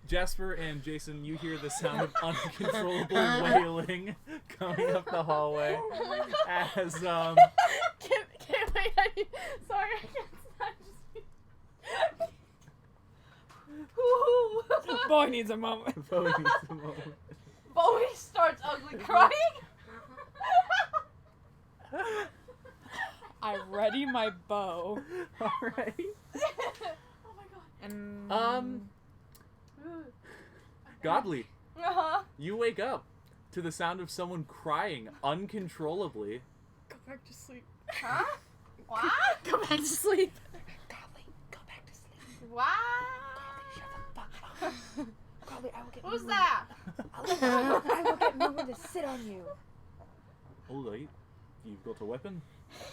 Jasper and Jason, you hear the sound of uncontrollable wailing coming up the hallway Oh my god. as Can't wait. Sorry, I can't stop. Boy needs a moment. Bowie needs a moment. Bowie starts ugly crying. I ready my bow. Alright. Oh my god. And Godly, Uh-huh. you wake up to the sound of someone crying uncontrollably. Go back to sleep. Huh? What? Go back to sleep. Golly, go back to sleep. What? Golly, I will get Who's Moo. that? I will get Moo to sit on you. Alright. You've got a weapon?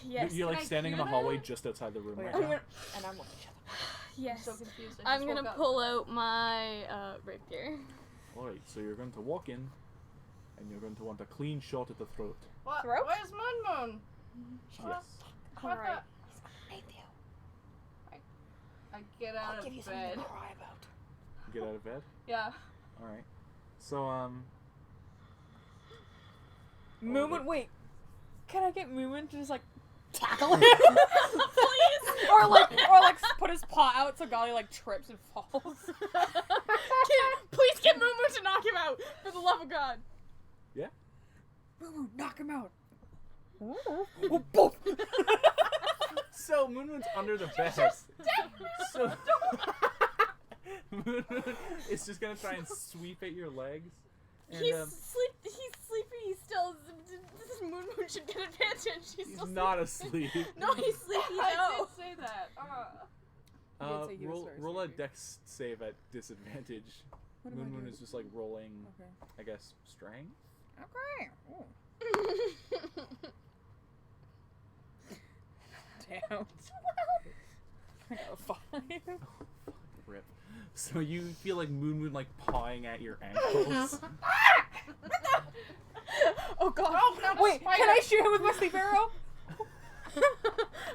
Yes. You're can like I standing in hear the hallway that? just outside the room Wait, right I'm now. gonna, and I'm looking. Shut the Yes. I'm so confused. I I'm just gonna woke up. pull out my rapier. Alright, so you're going to walk in, and you're going to want a clean shot at the throat. What? Throat? Where's Moon Moon? Yes. What Alright. I get out I'll of give you something bed. to cry about. Get out of bed? Yeah. Alright. So, Moomin, wait. Can I get Moomin to just like tackle him? Please. or like put his paw out so Golly like trips and falls. Please get Mumu to knock him out, for the love of God. Yeah? Moo, knock him out. So Moon Moon's under the bed. So Moon Moon is just gonna try and sweep at your legs. And, He's sleepy. He's still. This Moon Moon should get advantage. He's still not asleep. No, he's sleepy I though. did say that. You did say he was very roll a sleepy. dex save at disadvantage. What am I Moon Moon doing? is just like rolling, Okay. I guess, strength. Okay. Oh. Damn. I got a 5. Rip. So you feel like Moon Moon like pawing at your ankles. Oh god. Oh, no, Wait, can I shoot him with my sleep arrow?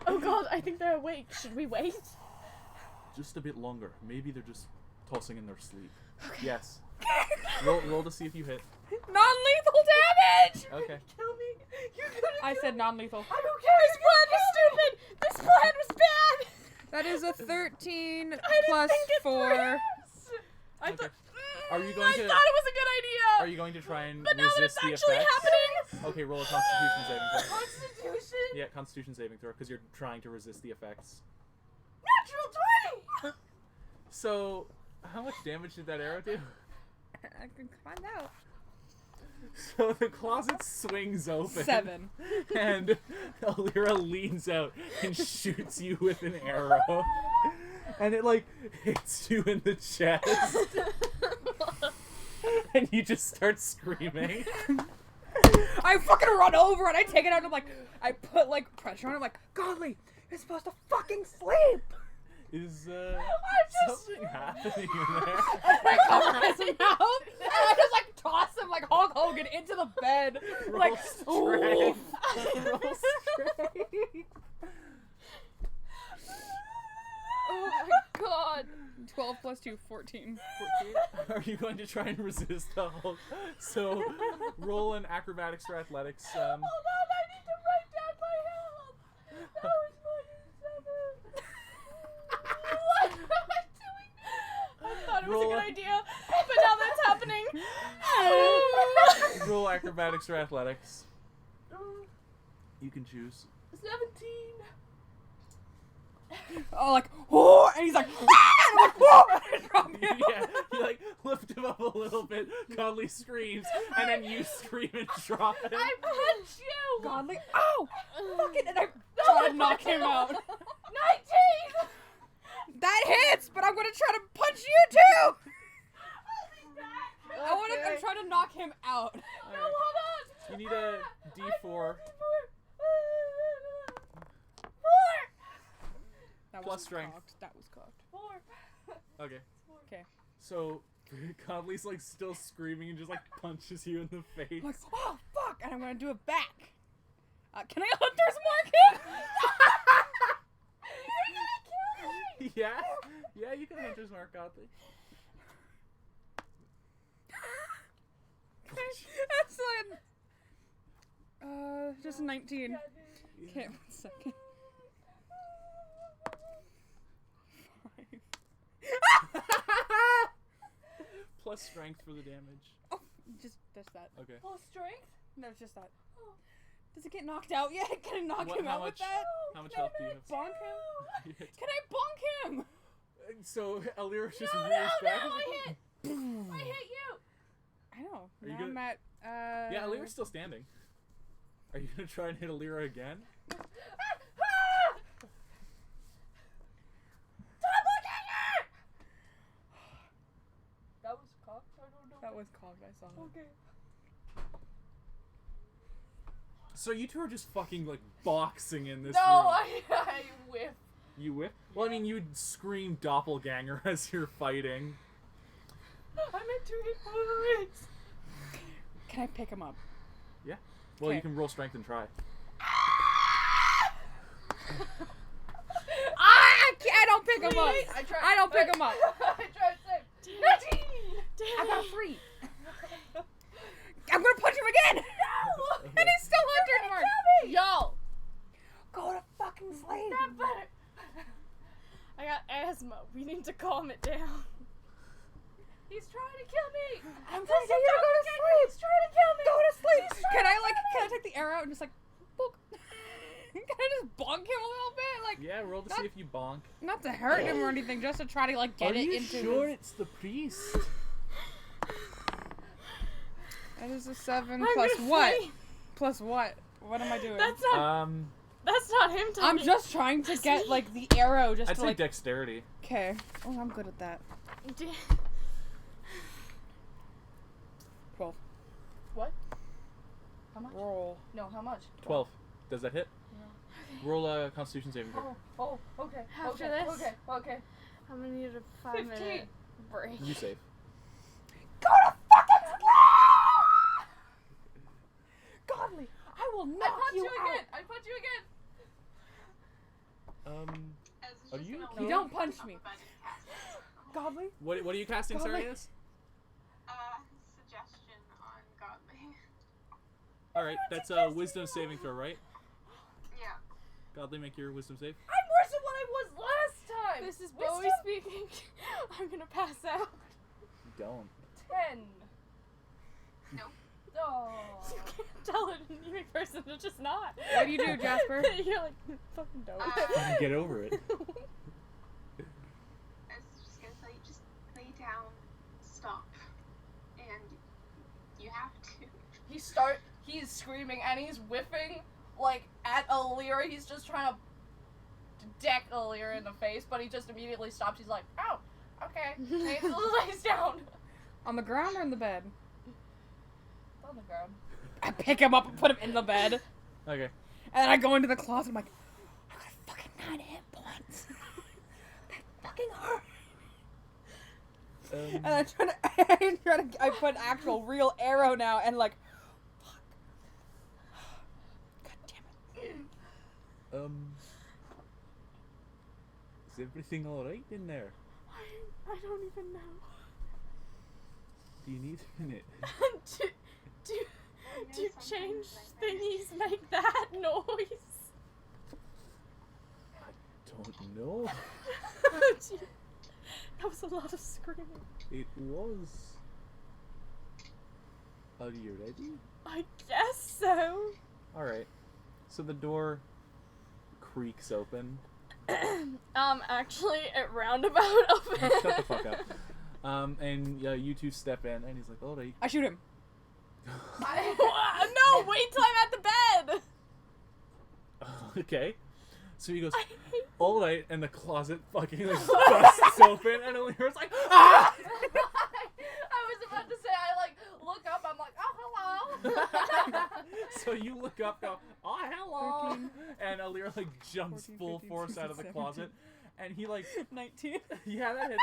Oh god, I think they're awake. Should we wait? Just a bit longer. Maybe they're just tossing in their sleep. Yes. Roll to see if you hit. Non-lethal damage! Okay. Kill me. You're gonna I kill said me. non-lethal. I don't care. This plan was stupid. This plan was bad. That is a 13 I plus didn't think it 4. through. I Okay. thought. Are you going I to- thought it was a good idea. Are you going to try and But now that it's resist the actually effects? happening. Okay, roll a Constitution saving throw. Constitution. Yeah, Constitution saving throw, because you're trying to resist the effects. Natural 20. So, how much damage did that arrow do? I can find out. So the closet swings open. 7. And Alira leans out and shoots you with an arrow. And it like hits you in the chest. And you just start screaming. I fucking run over and I take it out and I'm like, I put like pressure on it. I'm like, Godly, you're supposed to fucking sleep. Is something happening in there? I cover his mouth and I just like toss him like Hulk Hogan into the bed. Roll Like, strength. ooh. Roll strength. Oh my god. 12 plus 2, 14. Are you going to try and resist the Hulk? So roll an acrobatics or athletics. Hold on, I need to write down my health. How is what am I doing? I thought it was Roll a a- good idea, but now that's happening. Roll acrobatics or athletics. You can choose. 17. Oh, like, oh, and he's like, ah! And I'm like, whoa! And I drop him. Yeah, you like lift him up a little bit. Godly screams, and then you scream and drop him. I punch you. Godly, ow! Fucking, and I try to knock him out. 19. That hits, but I'm gonna try to punch you too! I'm trying to knock him out. Alright. Hold on. You need a D4 That Plus was strength. cocked. That was cocked. 4. Okay. Okay. So Godly's like still screaming and just like punches you in the face. I'm like, oh, fuck! And I'm gonna do it back. Can I Hunter's Mark him? You're gonna kill me! Yeah, you can Hunter's Mark Godly. That's like, just 19. Okay, 1 second. 5. Plus strength for the damage. Oh, that's that. Okay. Full strength. No, it's just that. Does it get knocked out yet? Can I knock What- him how out much- with that? How much health do you have? Bonk him? Can I bonk him? So Alira just No, rears back. I hit. I hit you. I know. Are you Now good? I'm at, Yeah, Alira's still standing. Are you gonna try and hit Alira again? Stop looking at it! That was cocked. I don't know. That was cocked, I saw. Okay. So you two are just fucking like boxing in this No, room. I whiff. You whip? Well, I mean, you'd scream doppelganger as you're fighting. I'm at 2 hit points. Can I pick him up? Yeah. Well, you Okay. can roll strength and try. I don't pick him up. I tried. I don't pick him up. I tried to say. I got a 3. I'm gonna punch him again. No! And he's still Hunter's Mark. Yo, Go to fucking sleep. Not better. I got asthma. We need to calm it down. He's trying to kill me. I'm trying to get you to go to sleep. He's trying to kill me. Go to sleep. He's trying Can to I kill me. take the arrow and just like, bonk? Can I just bonk him a little bit? Like, Yeah, roll to see if you bonk. Not to hurt him or anything, just to try to like get Are it you into. sure his... it's the priest? That is a 7 I'm plus gonna what? say- Plus what? What am I doing? That's not him talking. I'm just trying to get like the arrow just I'd to say like. dexterity. Okay. Oh, I'm good at that. 12. What? How much? Roll. No, how much? 12. Does that hit? Roll a Constitution saving throw. Oh, okay. After okay, this? Okay. I'm gonna need a 15. 5-minute break. You save. Go to fucking sleep! Godly, I will I knock punch you out. again! I punch you again! Ez is Are just you gonna okay? You wait don't punch on me. the button and cast it. Godly. What are you casting, Godly. sorry, is? Suggestion on Godly. Alright, that's a wisdom saving throw, right? Yeah. Godly, make your wisdom save. I'm worse than what I was last time! This is Wisdom? Bowie speaking. I'm gonna pass out. Don't. 10. Nope. Oh. You can't tell an anemic person to just not. What do you do, Jasper? You're like, fucking don't. Get over it. Ez is just gonna tell you, just lay down, stop, and you have to. He's screaming and he's whiffing, like, at Alira. He's just trying to deck Alira in the face, but he just immediately stops. He's like, oh, okay. And he just lays down. On the ground or in the bed? On the ground. I pick him up and put him in the bed. Okay. And then I go into the closet. I'm like, I got fucking 9 hit points. That fucking hurt. And I put an actual real arrow now and like, fuck. God damn it. Is everything alright in there? I don't even know. Do you need a minute? do change thingies make that noise? Don't know. Gee, that was a lot of screaming. It was. Are you ready? I guess so. Alright. So the door creaks open. Actually, at roundabout open. Shut the fuck up. And you two step in, and he's like, alright. I shoot him. No, wait till I'm at the bed. Okay. So he goes, I hate alright, and the closet fucking like busts open, and Alira's like, ah! I was about to say, I like look up, I'm like, oh, hello. So you look up, go, oh, hello! 13, And Alira like jumps 14, full 15, force 16, out of the 17. closet, and he like, 19. yeah, that hits.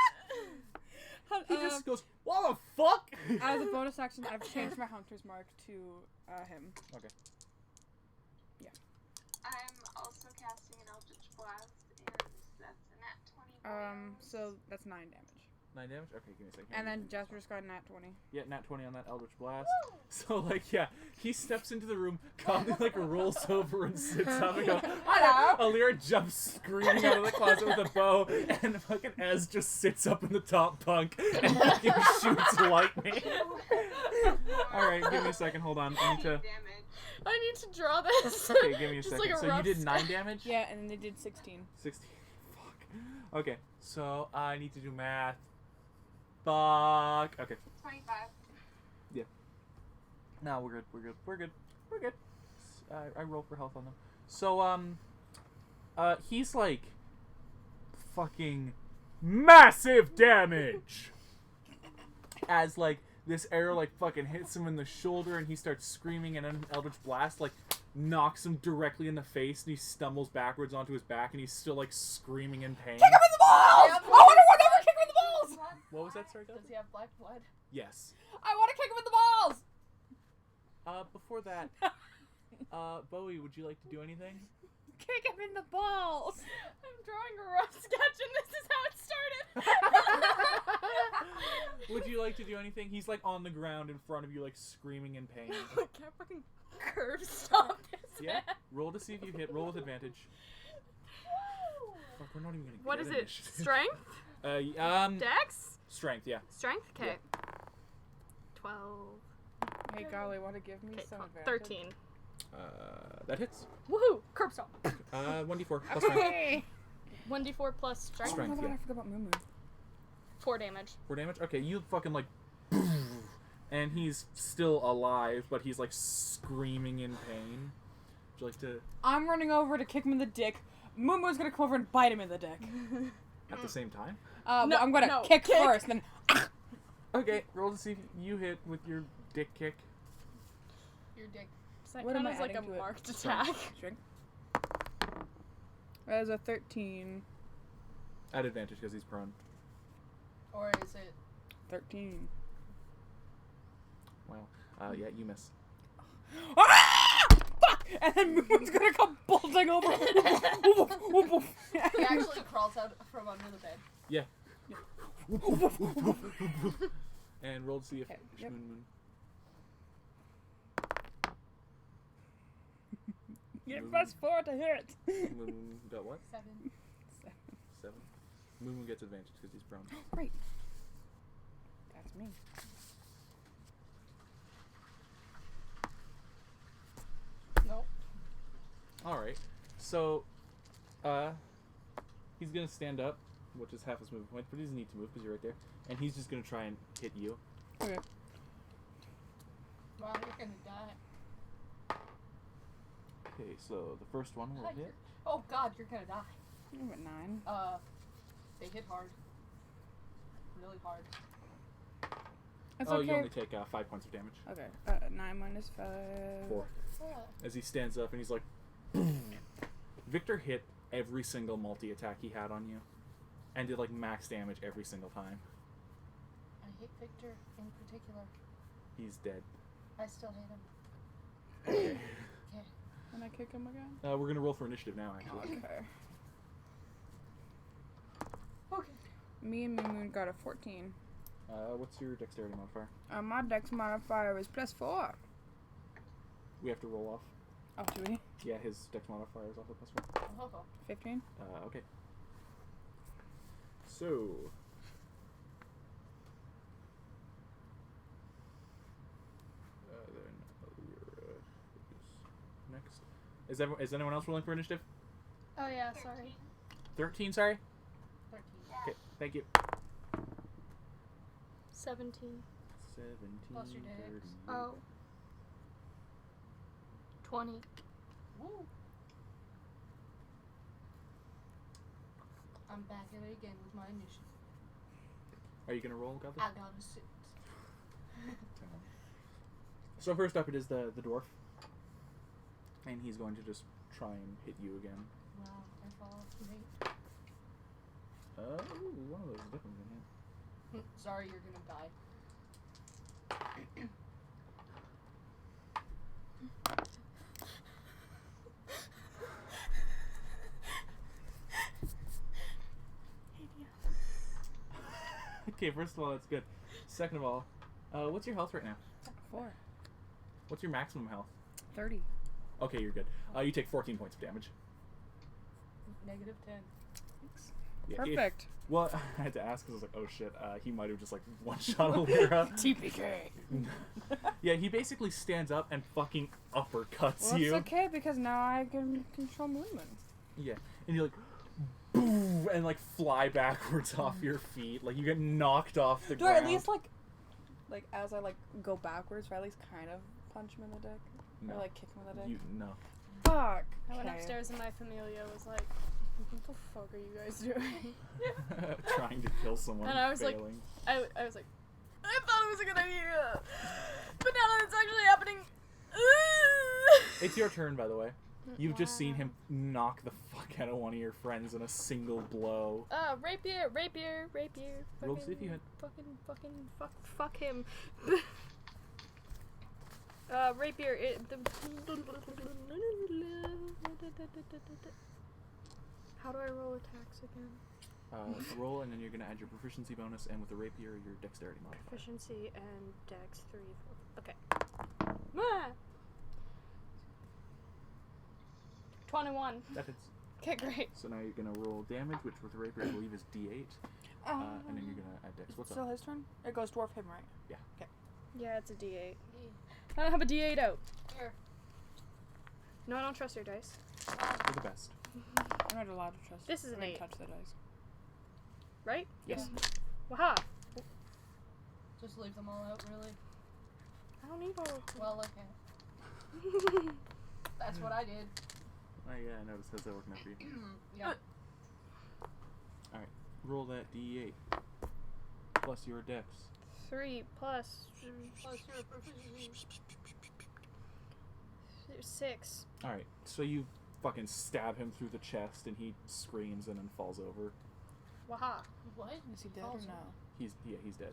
He just goes, what the fuck? As a bonus action, I've changed my hunter's mark to him. Okay. I'm also casting an Eldritch Blast, and that's a nat 20. So that's 9 damage. 9 damage? Okay, give me a second. And then Jasper's got a nat 20. Yeah, nat 20 on that Eldritch Blast. So, like, yeah, he steps into the room, calmly, like, rolls over and sits up and goes, hello! Alira jumps screaming out of the closet with a bow, and fucking Ez just sits up in the top bunk and fucking shoots lightning. Alright, give me a second, hold on. I need to... Damage. I need to draw this. Okay, give me a Just second. like a So you rough did 9 sketch. damage? Yeah, and then they did 16. 16. Fuck. Okay, so I need to do math. Fuck. Okay. 25. No, we're good. I roll for health on them. So, he's like fucking massive damage as like this arrow like fucking hits him in the shoulder and he starts screaming and an Eldritch Blast like knocks him directly in the face and he stumbles backwards onto his back and he's still like screaming in pain. Kick him in the balls! Yeah, I want to kick him in the balls! What was that, sorry, Does he have black blood? Yes. I want to kick him in the balls! Before that, Bowie, would you like to do anything? Kick him in the balls! I'm drawing a rough sketch and this is how it started. Would you like to do anything? He's like on the ground in front of you, like screaming in pain. I can't fucking curve stop this. Yeah. man. Roll to see if you hit. Roll with advantage. Fuck, we're not even gonna. What get is it? initiative. Strength? Dex? Strength. Yeah. Strength? Okay. 12. Hey, golly, want to give me Okay, some advantage? 13. That hits. Woohoo! Curb stop. 1d4 plus strength. 1d4 plus strength. Oh my Strength, god, yeah. I forgot about Moo Moo. 4 damage. 4 damage? Okay, you fucking like... And he's still alive, but he's like screaming in pain. Would you like to... I'm running over to kick him in the dick. Moo Moo's gonna come over and bite him in the dick. At the same time? But I'm gonna kick first, then... Okay, roll to see if you hit with your dick kick. Your dick. Does that What count am I as like a adding to it? marked Strength. attack? Strength. That is a 13. At advantage because he's prone. Or is it? 13. Wow. Yeah, you miss. Ah! Fuck! And then Moo Moo's gonna come bolting over. He actually crawls out from under the bed. Yeah. And roll to see if Okay, yep. Moon Get +4 to hit. Moon got what? 7. 7. Moon gets advantage because he's prone. Great. That's me. Nope. Alright. So, he's gonna stand up, which is half his movement point, but he doesn't need to move because you're right there. And he's just gonna try and hit you. Okay. Wow, you're gonna die. Okay, so the first one will hit. Oh god, you're gonna die. I'm at 9. They hit hard. Really hard. It's Oh, okay. you only take 5 points of damage. Okay. 9 minus 5. 4. As he stands up and he's like, Victor hit every single multi-attack he had on you. And did like max damage every single time. I hate Victor in particular. He's dead. I still hate him. Okay. Okay. Can I kick him again? We're gonna roll for initiative now, actually. Okay. Okay. Me and Moo Moo got a 14. What's your dexterity modifier? My dex modifier is +4. We have to roll off. Oh, do we? Yeah, his dex modifier is also +1. Oh. 15? Okay. So... then next. Is anyone else rolling for initiative? Oh yeah, sorry. 13, sorry? 13. Okay, thank you. 17. 17, Plus your dex. 38. Oh. 20. Woo. I'm back at it again with my initiative. Are you gonna roll, Godly? I got a 6. So first up it is the dwarf. And he's going to just try and hit you again. Wow, I fall off the mate. One of those is definitely gonna hit. Sorry, you're gonna die. Okay, first of all, that's good. Second of all, what's your health right now? 4. What's your maximum health? 30. Okay, you're good. You take 14 points of damage. Negative 10. Thanks. Yeah, Perfect. Well, I had to ask because I was like, oh shit, he might have just like one-shot Alira. TPK. Yeah, he basically stands up and fucking uppercuts Well, you. it's okay because now I can control movement. Yeah, and you're like, boom, and like fly backwards off your feet. Like you get knocked off the Do ground. I at least like as I like go backwards, do I at least kind of punch him in the dick? No. Or like kick him in the dick? No. Fuck. I went Okay. upstairs and my familia was like, what the fuck are you guys doing? Trying to kill someone. And I was like- failing. I was like, I thought it was a good idea. But now that it's actually happening. It's your turn, by the way. You've just seen him knock the fuck out of one of your friends in a single blow. Rapier. Roll to see if you hit. Fuck him. Rapier. How do I roll attacks again? Roll, and then you're gonna add your proficiency bonus, and with the rapier, your dexterity modifier. Proficiency and dex 3, 4. Okay. Ah! 21. That hits. Okay, great. So now you're gonna roll damage, which with the rapier I believe is D8, and then you're gonna add dex. What's Still up? his turn? It goes dwarf him, right? Yeah, it's a D8. I don't have a D8 out. Here. No, I don't trust your dice. You're the best. I'm not allowed to trust. This is an I'm gonna 8. touch the dice. Right? Yes. Waha. Just leave them all out, really. I don't need all. Well, okay. That's what I did. Oh yeah, I noticed. How's that working out for you? Yeah. Roll that d8 plus your dex. 3 plus Plus your proficiency. 6. All right, so you fucking stab him through the chest, and he screams and then falls over. Waha. What? Is he dead or Also- no? He's dead.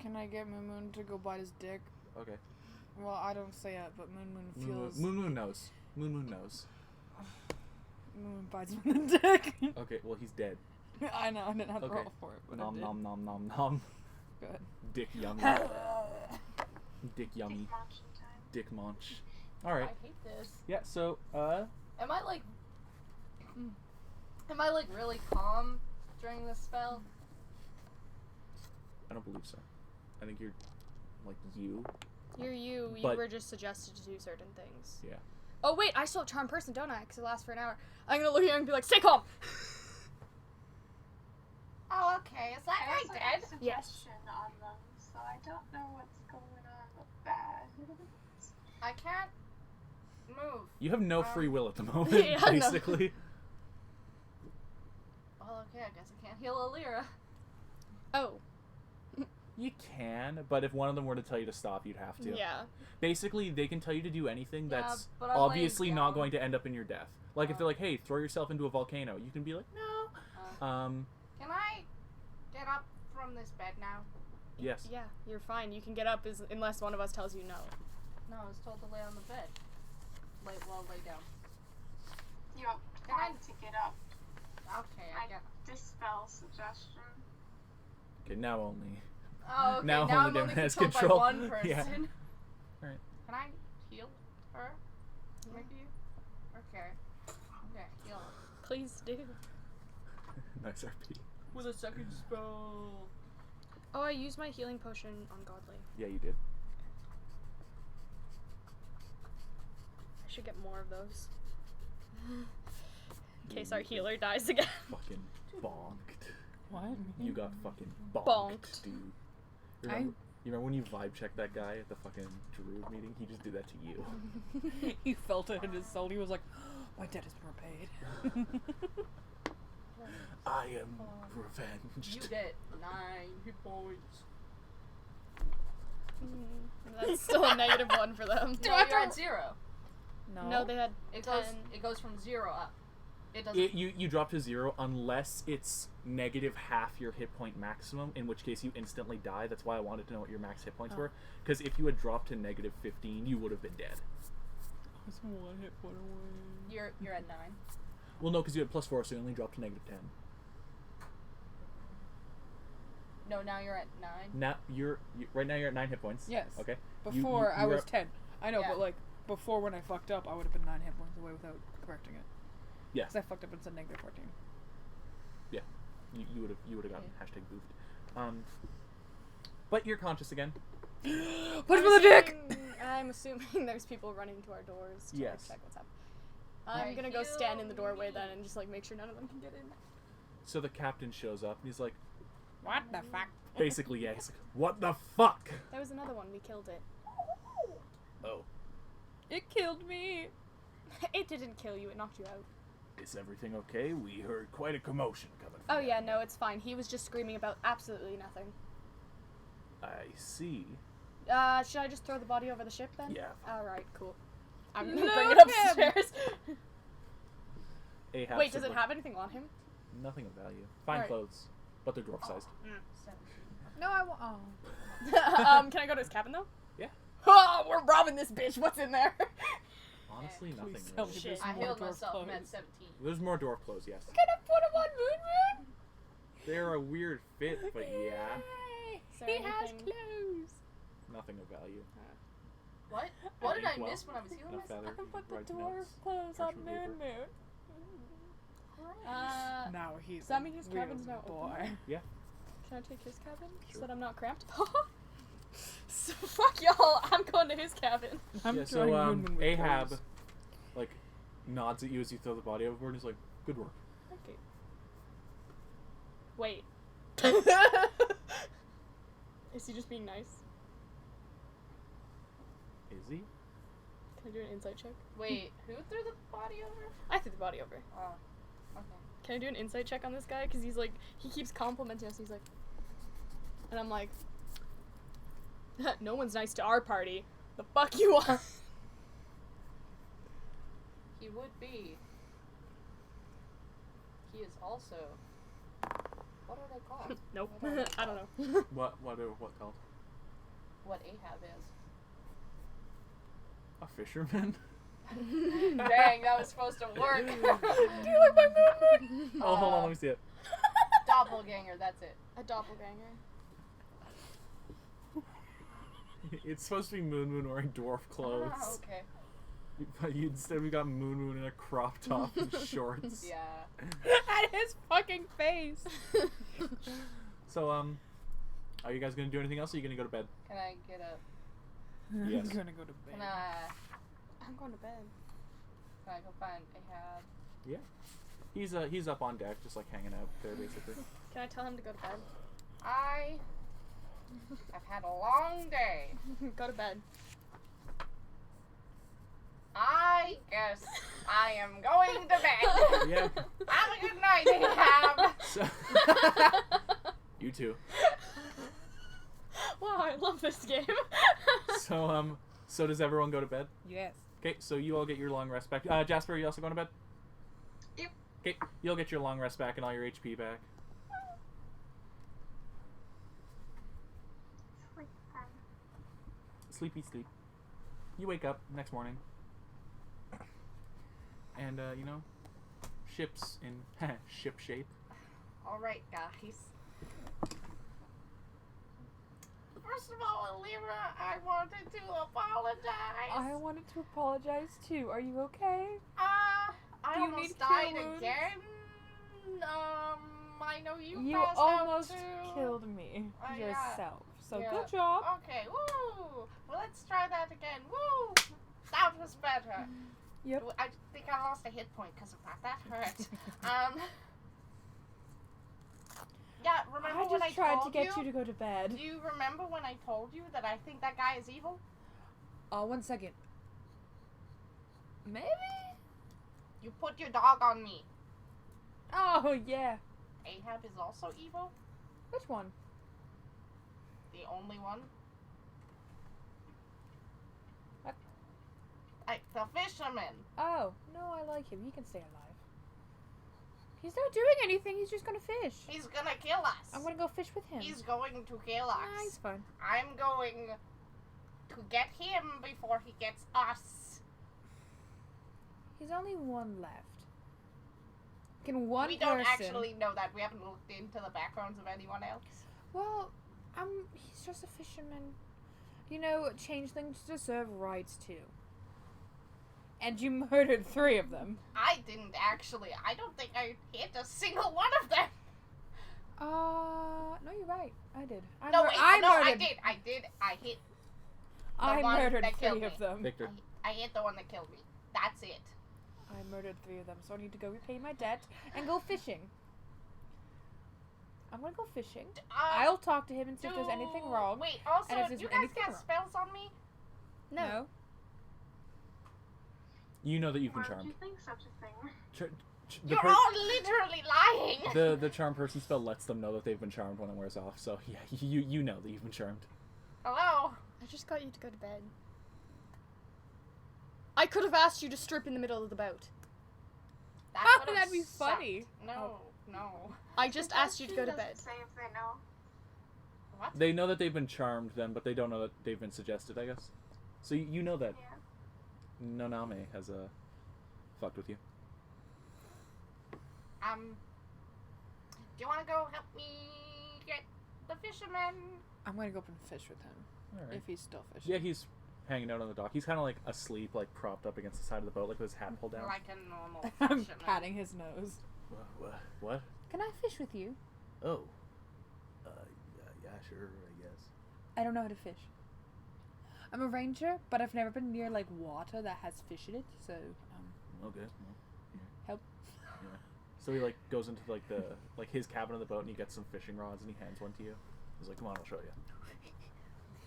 Can I get Moon Moon to go bite his dick? Okay. Well, I don't say it, but Moon Moon feels. Moon Moon knows. Moon Moon knows. Moon Moon bites him in the dick. Okay, well he's dead. I know, I didn't have to Okay. roll for it, but I Nom did. nom nom nom nom. Good. Dick yummy. Dick yummy. Big munching time. Dick munch. All right. I hate this. Yeah. So Am I like really calm during this spell? I don't believe so. I think you're like you. You're you. You But- were just suggested to do certain things. Yeah. Oh wait, I still have charm person, don't I? Because it lasts for an hour. I'm gonna look at you and be like, stay calm. Oh, okay. Is that I guy also have dead? a Yes. suggestion on them, so I don't know what's going on with that. I can't move. You have no free will at the moment, Yeah, no. basically. Well, okay. I guess I can't heal Alira. Oh, You can, but if one of them were to tell you to stop, you'd have to. yeah. Basically, they can tell you to do anything Yeah, that's but I'm obviously laying not down. going to end up in your death. Like if they're like, "Hey, throw yourself into a volcano," you can be like, "No." Can I get up from this bed now? Yes. Yeah, you're fine. You can get up unless one of us tells you no. No, I was told to lay on the bed. Lay down. You have Can I- time to get up. Okay, I I get. dispel suggestion. Okay, now only. Oh, okay. Now Now, only I'm Devin only has controlled control. by one person. Yeah. Alright. Can I heal her? Maybe. Okay. Okay, heal her. Please do. Nice RP. With a second spell. Oh, I used my healing potion on Godly. Yeah, you did. I should get more of those. In case our healer dies again. Fucking bonked. What? You got fucking bonked, Bonked. dude. You remember when you vibe checked that guy at the fucking Druid meeting? He just did that to you. He felt it in his soul. He was like, my debt has been repaid. I am revenged. You get 9 hit points. That's still a -1 for them. No, you're at 0. No, they had It 10. goes. It goes from 0 up. It doesn't. You drop to 0 unless it's negative half your hit point maximum, in which case you instantly die. That's why I wanted to know what your max hit points were. Because if you had dropped to negative 15, you would have been dead. I was 1 hit point away. You're at 9. Well, no, because you had +4, so you only dropped to negative 10. No, now you're at 9. Now right now you're at 9 hit points. Yes. Okay. Before I were was at- 10. I know, Yeah. but like before when I fucked up, I would have been 9 hit points away without correcting it. Yeah. Because I fucked up and said negative 14. Yeah. You would have gotten hashtag boofed. But you're conscious again. Punch him in the dick! I'm assuming there's people running to our doors to like, Yes. check what's happening. I'm Alright, gonna go stand in the heal doorway me. then and just like make sure none of them can get in. So the captain shows up and he's like, What the fuck? basically, yeah, he's like, what the fuck? There was another one. We killed it. Oh, It killed me. It didn't kill you. It knocked you out. is everything okay? We heard quite a commotion coming from Oh yeah, down no, there." it's fine. He was just screaming about absolutely nothing. I see. Should I just throw the body over the ship then? Yeah. Alright, cool. I'm gonna Look bring it him! upstairs. Ahab Wait, said, does it like, have anything on him? Nothing of value. Fine Alright. clothes, but they're dwarf sized. 17. No, I won't. Oh. Can I go to his cabin though? Yeah. Oh, we're robbing this bitch. What's in there? Honestly, nothing. Please tell Really. me Shit. there's I more healed dwarf myself. I'm at clothes. 17. There's more dwarf clothes, yes. Can I put him on Moon Moon? They're a weird fit, but yeah, Is there He has anything- clothes. nothing of value. What? What did I Well, miss when I was healing enough myself? feather. Put the Right dwarf notes. clothes on Parchment paper. Moon Moon. Now he's does that a mean his real cabin's now boy. open? Yeah. Can I take his cabin so Sure. that I'm not cramped? So, fuck y'all. I'm going to his cabin. I'm Yeah, throwing so Moon Moon with Ahab, clothes. like, nods at you as you throw the body overboard. And he's like, "Good work." Okay. Wait. Is he just being nice? Is he? Can I do an insight check? Wait, who threw the body over? I threw the body over. Oh, okay. Can I do an insight check on this guy? Because he's like, he keeps complimenting us. He's like, and I'm like, no one's nice to our party. The fuck you are. He would be. He is also. What are they called? Nope. What are they I called? don't know. What called? What Ahab is. A fisherman? Dang, that was supposed to work. Do you like my moon? Oh, hold on, let me see it. Doppelganger, that's it. A doppelganger. It's supposed to be Moon wearing dwarf clothes. Ah, okay. But instead we got Moon in a crop top and shorts. Yeah. At his fucking face. So, are you guys gonna do anything else, or are you gonna go to bed? Can I get a? Yes. I'm gonna go to bed. Can I? I'm going to bed. Can I go find Ahab? Yeah. He's up on deck, just like hanging out there, basically. Can I tell him to go to bed? I've had a long day. Go to bed. I guess I am going to bed. Yeah. Have a good night, Ahab. So, you too. Wow, I love this game. So does everyone go to bed? Yes. Okay, so you all get your long rest back. Jasper, are you also going to bed? Yep. Okay, you'll get your long rest back and all your HP back. Sleep time. Sleepy sleep. You wake up next morning. And, ship's in ship shape. Alright, guys. First of all, Alira, I wanted to apologize. I wanted to apologize too. Are you okay? I Do you almost need died cure wounds? again. I know you You passed almost out too. killed me Yeah. yourself. So Yeah. good job. Okay, woo! Well, let's try that again. Woo! That was better. Yep. I think I lost a hit point because of that. That hurt. Yeah, remember I when I just tried to told get you to go to bed. Do you remember when I told you that I think that guy is evil? Oh, 1 second. Maybe? You put your dog on me. Oh, yeah. Ahab is also evil? Which one? The only one? What? The fisherman. Oh, no, I like him. He can stay alive. He's not doing anything. He's just gonna fish. He's gonna kill us. I'm gonna go fish with him. He's going to kill us. Nah, he's fine. I'm going to get him before he gets us. He's only one left. Can one We don't person... actually know that. We haven't looked into the backgrounds of anyone else. Well, he's just a fisherman. You know, changelings deserve rights too. And you murdered 3 of them. I didn't actually. I don't think I hit a single one of them. No, you're right. I did. I I did. I hit I one murdered that 3 killed of me. them. Victor. I hit the one that killed me. That's it. I murdered 3 of them, so I need to go repay my debt and go fishing. I'm gonna go fishing. I'll talk to him and see if there's anything wrong. Wait, also, and if do there's you guys anything got wrong. spells on me? No. You know that you've been Why would charmed. you think such a thing? The, You're all literally lying. the charm person spell lets them know that they've been charmed when it wears off. So yeah, you know that you've been charmed. Hello? I just got you to go to bed. I could have asked you to strip in the middle of the boat. That Oh, would've that'd be sucked. funny. No, no. I just asked you to go to Doesn't bed. Say if they know. What? They know that they've been charmed then, but they don't know that they've been suggested, I guess. So you know that Yeah. Noname has fucked with you. Do you want to go help me get the fisherman? I'm gonna go up and fish with him. Alright. If he's still fishing. Yeah, he's hanging out on the dock. He's kind of like asleep, like propped up against the side of the boat, like with his hat pulled down. Like a normal I'm fisherman. patting his nose. What? Can I fish with you? Oh. Yeah, sure, I guess. I don't know how to fish. I'm a ranger, but I've never been near like water that has fish in it, so Okay. Well, Help. Yeah. So he like goes into like the his cabin of the boat and he gets some fishing rods and he hands one to you. He's like, "Come on, I'll show you."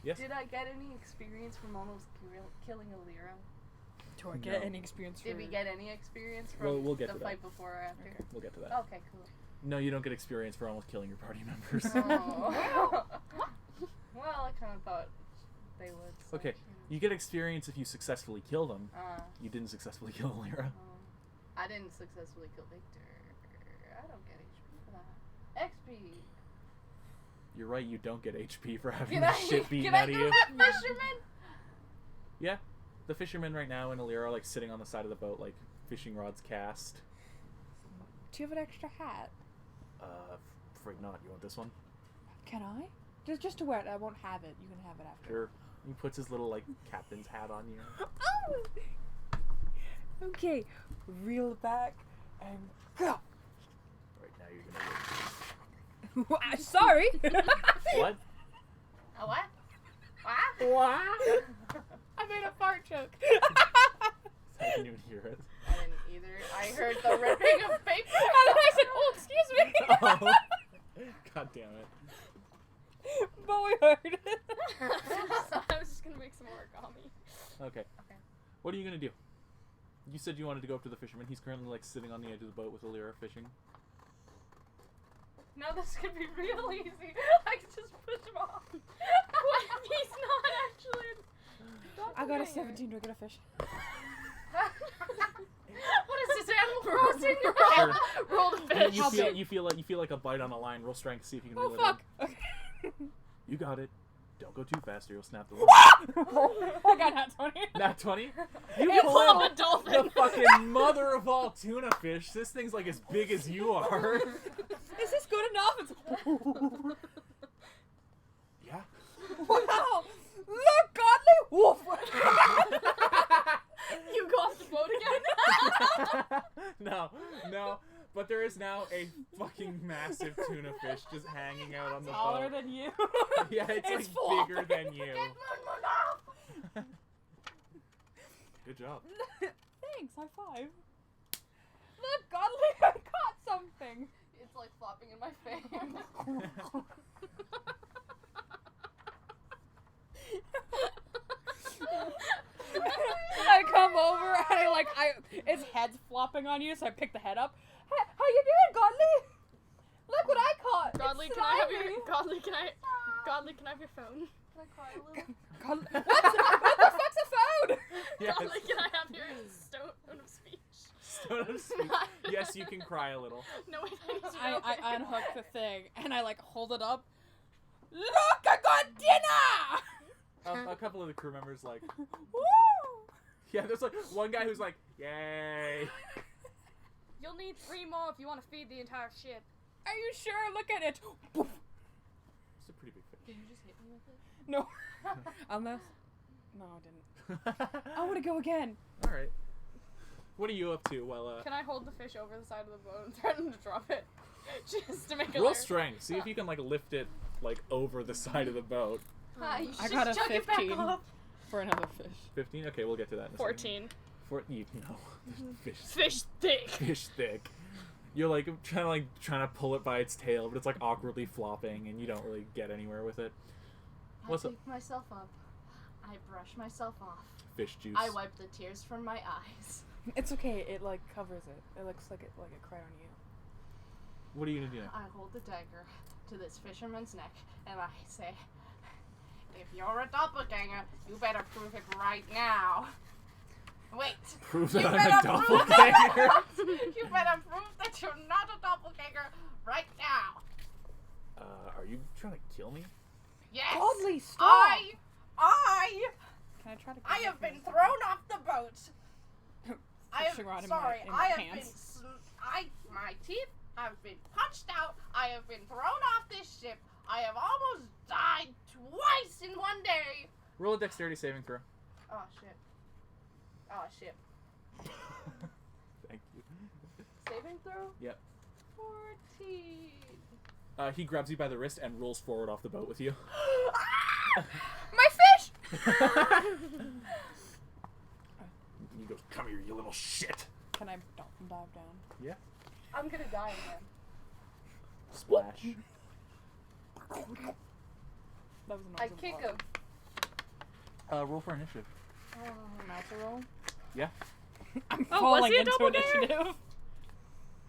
Yes. Did I get any experience from almost killing a Lyra? Do I get No. any experience for... Did we get any experience from We'll get the to that. fight before or after? Okay, we'll get to that. Okay, cool. No, you don't get experience for almost killing your party members. Oh. Well, I kind of thought they would. So, Okay, you get experience if you successfully kill them. You didn't successfully kill Lyra. I didn't successfully kill Victor. I don't get HP for that. XP. You're right, you don't get HP for having Can the I, shit beaten can I out of do you. that, fisherman? Yeah. The fishermen right now and Alira are like sitting on the side of the boat, like fishing rods cast. Do you have an extra hat? Afraid not. You want this one? Can I? Just to wear it. I won't have it. You can have it after. Sure. He puts his little like captain's hat on you. Oh! Okay. Reel back and go. Right now you're gonna Sorry. What? A what? What? What? I made a fart joke. I didn't even hear it. I didn't either. I heard the ripping of paper. And then I said, "Oh, excuse me." Oh. God damn it. But we heard it. I was just gonna make some origami. Okay. Okay. What are you gonna do? You said you wanted to go up to the fisherman. He's currently like sitting on the edge of the boat with Alira fishing. No, this could be real easy. I could just push him off. What if he's not actually? I got a 17. Do I get a fish? What is this, Animal Crossing? Sure. Roll the fish. You feel like a bite on a line. Roll strength. See if you can Oh reel fuck. it Okay. in. You got it. Don't go too fast or you'll snap the line. I got that 20. Nat 20. You You pull pull out up a dolphin. the fucking mother of all tuna fish. This thing's like as big as you are. Is this good enough? It's... Yeah. Wow! Look, godly wolf! You go off the boat again? No. But there is now a fucking massive tuna fish just hanging out on the Taller boat. than you. Yeah, it's like flopping. bigger than you. Good job. Thanks, high five. Look, godly, I caught something. It's like flopping in my face. I come over and its head's flopping on you, so I pick the head up. Hey, how you doing, Godly? Look what I caught. Godly, It's can I have slimy. your Godly? Can I have your phone? Can I cry a little? Godly, what the fuck's a phone? Yes. Godly, can I have your stone of speech? Stone of speech. Yes, you can cry a little. No, wait, I need to I know. unhook the thing and I hold it up. Look, I got dinner. A couple of the crew members like, Woo! yeah, there's like one guy who's like, yay. You'll need 3 more if you want to feed the entire ship. Are you sure? Look at it. It's a pretty big fish. Did you just hit me with it? No. Unless. No, I didn't. I want to go again. All right. What are you up to? Well, Can I hold the fish over the side of the boat and threaten to drop it? Just to make it roll hilarious. strength. See if you can like lift it like over the side of the boat. Hi, you I should got a chuck it back 15 up. for another fish. 15. Okay, we'll get to that. In a 14. You know, fish. Fish thick. Fish thick. You're like trying to pull it by its tail, but it's like awkwardly flopping, and you don't really get anywhere with it. What's I up? pick myself up. I brush myself off. Fish juice. I wipe the tears from my eyes. It's okay. It covers it. It looks like it cried on you. What are you gonna do now? I hold the dagger to this fisherman's neck, and I say, "If you're a doppelganger, you better prove it right now." Wait. Prove You that I'm better a prove doppelganger. You better prove that you're not a doppelganger right now. Are you trying to kill me? Yes. Godly, stop! I Can I try to? I have been thrown off the boat. Fishing rod in my- sorry. in my I have pants. my teeth have been punched out. I have been thrown off this ship. I have almost died twice in one day. Roll a dexterity saving throw. Oh shit. Oh shit. Thank you. Saving throw? Yep. 14. He grabs you by the wrist and rolls forward off the boat with you. My fish! He goes, "Come here, you little shit." Can I dive down? I'm gonna die again. Splash. That was I kick him. Roll for initiative. Mouse roll. Yeah. I'm Oh, was falling he a into double dare? initiative.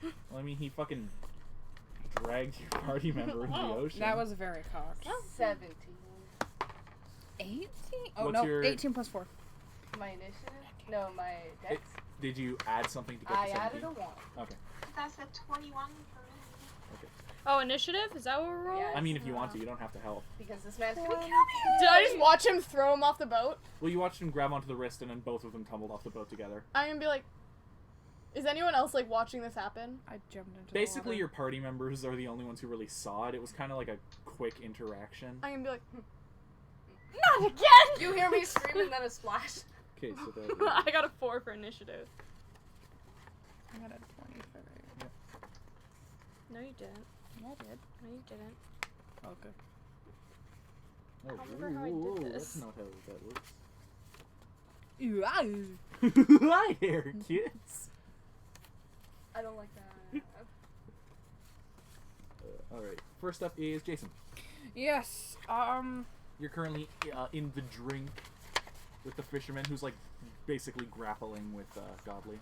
Well, I mean, he fucking dragged your party member into the ocean. That was very cocked. 17. 18? Oh, What's no. your- 18 plus 4. My initiative? No, my dex. Did you add something to get I to 17? added a 1. Okay. That's a 21 for me. Oh, initiative? Is that what we're rolling? Yeah. I mean, if you want to, you don't have to help. Because this man's gonna kill me. Did I just watch him throw him off the boat? Well, you watched him grab onto the wrist, and then both of them tumbled off the boat together. I'm gonna be like, is anyone else like watching this happen? I jumped into Basically, the your party members are the only ones who really saw it. It was kind of like a quick interaction. I'm gonna be like, not again! You hear me scream and then a splash. Okay, so that. I got a 4 for initiative. I got a 20 for it. No, you didn't. Yeah, I did. No, you didn't. Okay. Oh, I remember how I did That's this. not how that works. Yeah. Hi there, kids. I don't like that. All right. First up is Jason. Yes. You're currently in the drink with the fisherman, who's like basically grappling with Godly.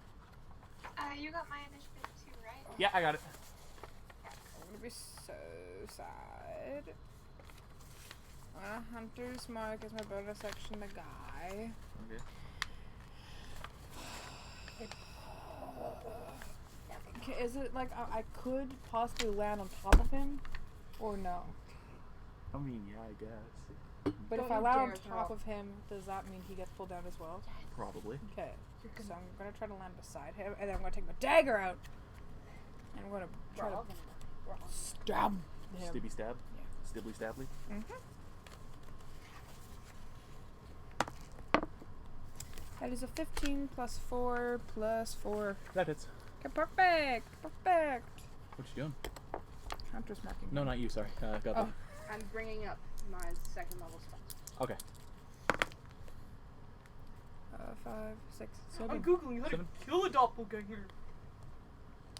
You got my initiative too, right? Yeah, I got it. I'm gonna be so sad. Hunter's Mark is my bonus section, the guy. Okay. Okay, is it like I could possibly land on top of him, or no? I mean, yeah, I guess. But Don't if I you land on dare top drop. of him, does that mean he gets pulled down as well? Probably. Okay, so I'm gonna try to land beside him, and then I'm gonna take my dagger out, and I'm gonna try to stab him. Stibby stab? Stibbly stably? That is a 15 plus 4 plus 4. That hits. Okay, perfect! Perfect! What you doing? Hunter's marking. No, not you, sorry. Godly. Oh. I'm bringing up my second level spell. Okay. 5, 6, I'm 7. googling how to 7. kill a doppelganger.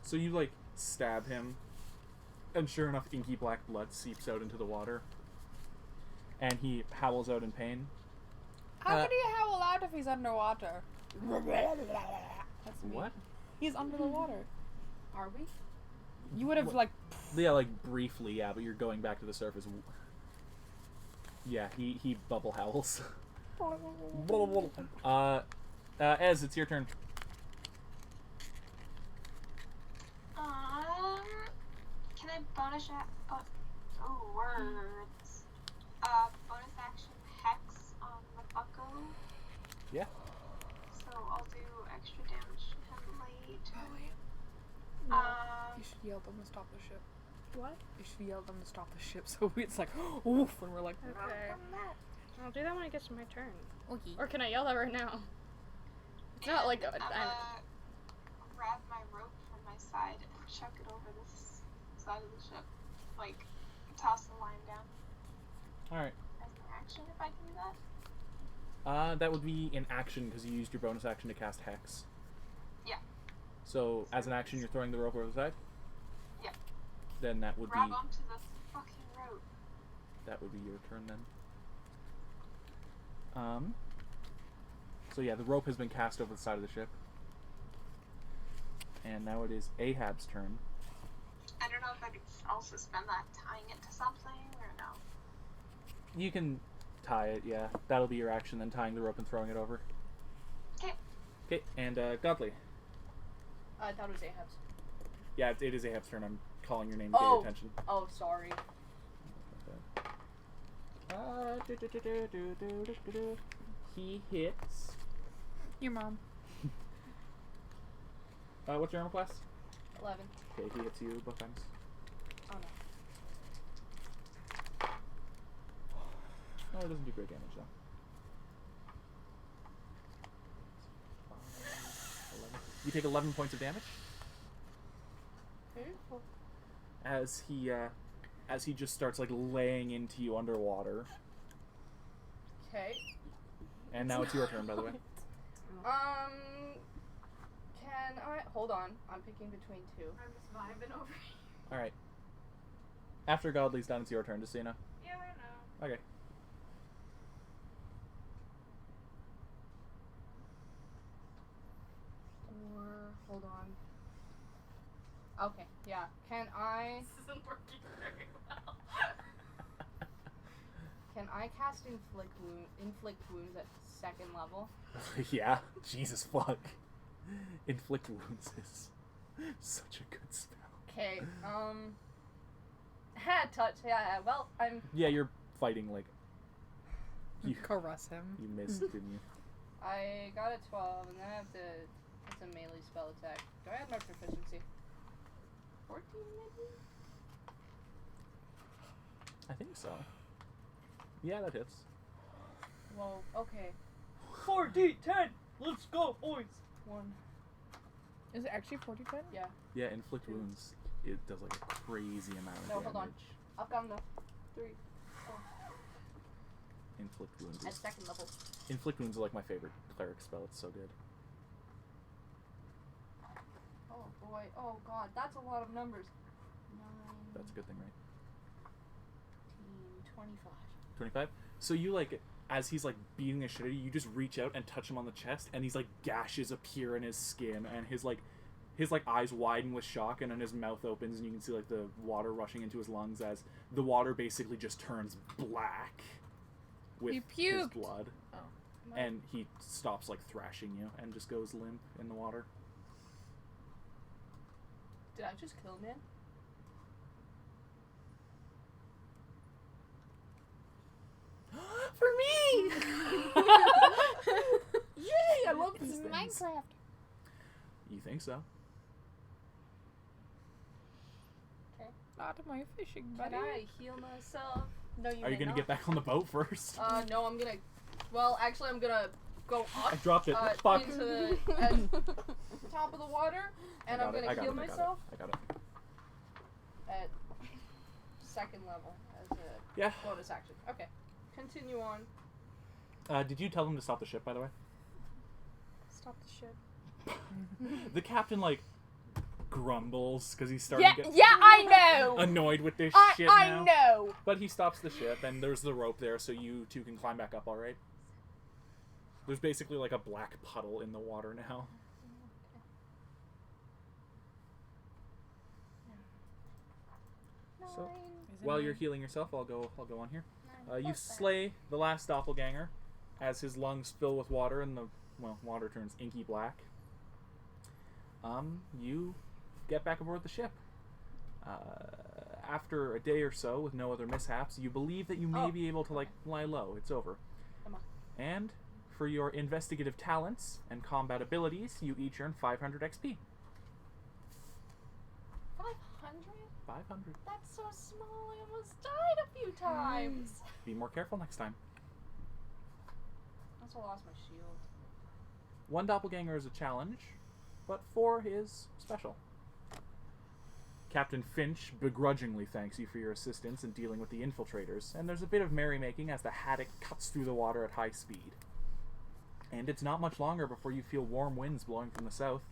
So you, like, stab him, and sure enough, inky black blood seeps out into the water. And he howls out in pain. How can he howl out if he's underwater? That's me. What? He's under the water. Are we? You would have What? like. Yeah, like, briefly, yeah, but you're going back to the surface. Yeah, he bubble howls. Ez, it's your turn. Can I bonus words? Bonus action hex on the bucko. Yeah. So I'll do extra damage to him later. You should yell them to stop the ship. What? You should yell them to stop the ship, so it's like, oof, when we're like, Okay. I'll do that when it gets to my turn. okay. Or can I yell that right now? It's not like I'm gonna grab my rope from my side and chuck it over this side of the ship. Like, toss the line down Alright. as an action if I can do that. That would be in action because you used your bonus action to cast Hex. Yeah. So, as an action, you're throwing the rope over the side? Yeah. Then that would Grab be onto the fucking rope. that would be your turn then. So yeah, the rope has been cast over the side of the ship. And now it is Ahab's turn. I don't know if I could also spend that tying it to something or no. You can tie it, yeah. That'll be your action, then tying the rope and throwing it over. Okay. Okay, and Godly. I thought it was Ahab's. Yeah, it is Ahab's turn. I'm calling your name to get your attention. Oh, sorry. He hits. Your mom. What's your armor class? 11. Okay, he hits you both times. Oh no. No, it doesn't do great damage though. 11. You take 11 points of damage as he just starts like laying into you underwater. Okay. And now it's your turn, by the way. Can Can I hold on? I'm picking between two. I'm just vibing over here. All right. After Godly's done, it's your turn. Just so you know. Yeah, I know. Okay. Or hold on. Okay, yeah. Can I? This isn't working very well. Can I cast inflict wounds at 2nd level? Yeah. Jesus fuck. Inflict wounds is such a good spell. Okay. Touch. Yeah. Well, I'm. Yeah, you're fighting like you. Caress him. You missed, didn't you? I got a 12, and then I have to. It's a melee spell attack. Do I have my proficiency? 14 maybe. I think so. Yeah, that hits. Well, okay. 4d10. Let's go, boys. 1. Is it actually 40 Yeah. Yeah, inflict wounds. It does like a crazy amount of No, damage. hold on. I've got enough. 3. Inflict wounds. At Is, 2nd level. inflict wounds are like my favorite cleric spell. It's so good. Oh boy. Oh god. That's a lot of numbers. 9. That's a good thing, right? 25. 25. So you like, as he's like beating the shit out of you, you just reach out and touch him on the chest, and these like gashes appear in his skin, and his eyes widen with shock, and then his mouth opens, and you can see like the water rushing into his lungs as the water basically just turns black with He his puked. blood, and he stops like thrashing you and just goes limp in the water. Did I just kill a man? For me! Yay! I love It's these things. Minecraft. You think so? Not my fishing buddy. Can I heal myself? No, you Are you may gonna not. get back on the boat first? No, I'm gonna. Well, actually, I'm gonna go I up dropped it. Fuck. into the top of the water, and I'm gonna heal myself I got it. at 2nd level as a Yeah. bonus action. Okay, continue on. Did you tell them to stop the ship, by the way? Stop the ship. The captain, like, grumbles because he's starting to get I know. annoyed with this shit I now. know. But he stops the ship, and there's the rope there, so you two can climb back up, alright? There's basically, like, a black puddle in the water now. So, while you're healing yourself, I'll go on here. You slay the last doppelganger as his lungs fill with water and the water turns inky black. You get back aboard the ship. After a day or so with no other mishaps, you believe that you may be able to lie low. It's over. Come on. And for your investigative talents and combat abilities, you each earn 500 XP. 500? 500. That's so small. I almost died a few times. Be more careful next time. I also lost my shield. 1 doppelganger is a challenge, but 4 is special. Captain Finch begrudgingly thanks you for your assistance in dealing with the infiltrators, and there's a bit of merrymaking as the haddock cuts through the water at high speed. And it's not much longer before you feel warm winds blowing from the south,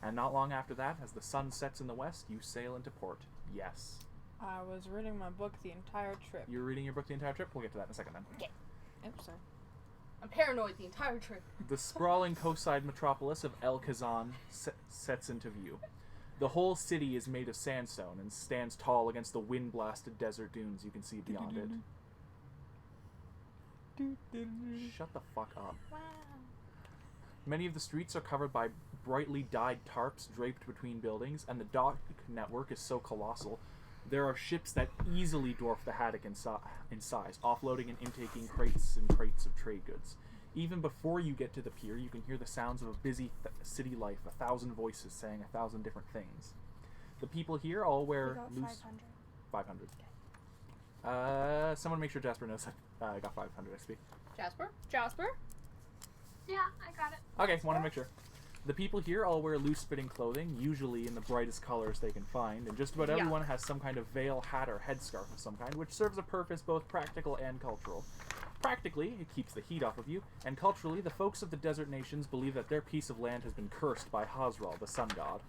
and not long after that, as the sun sets in the west, you sail into port. Yes. I was reading my book the entire trip. You're reading your book the entire trip? We'll get to that in a second then. Oops, sorry. I'm paranoid the entire trip. The sprawling coastside metropolis of El Kazan sets into view. The whole city is made of sandstone and stands tall against the wind-blasted desert dunes you can see beyond it. Shut the fuck up. Wow. Many of the streets are covered by brightly dyed tarps draped between buildings, and the dock network is so colossal, there are ships that easily dwarf the haddock in size, offloading and intaking crates and crates of trade goods. Even before you get to the pier, you can hear the sounds of a busy city life, 1,000 voices saying 1,000 different things. The people here all wear We got loose... 500. 500. Someone make sure Jasper knows I got 500 XP. Jasper? Jasper? Yeah, I got it. Okay, want to make sure. The people here all wear loose-fitting clothing, usually in the brightest colors they can find, and just about everyone has some kind of veil, hat, or headscarf of some kind, which serves a purpose both practical and cultural. Practically, it keeps the heat off of you, and culturally, the folks of the desert nations believe that their piece of land has been cursed by Hazral, the sun god.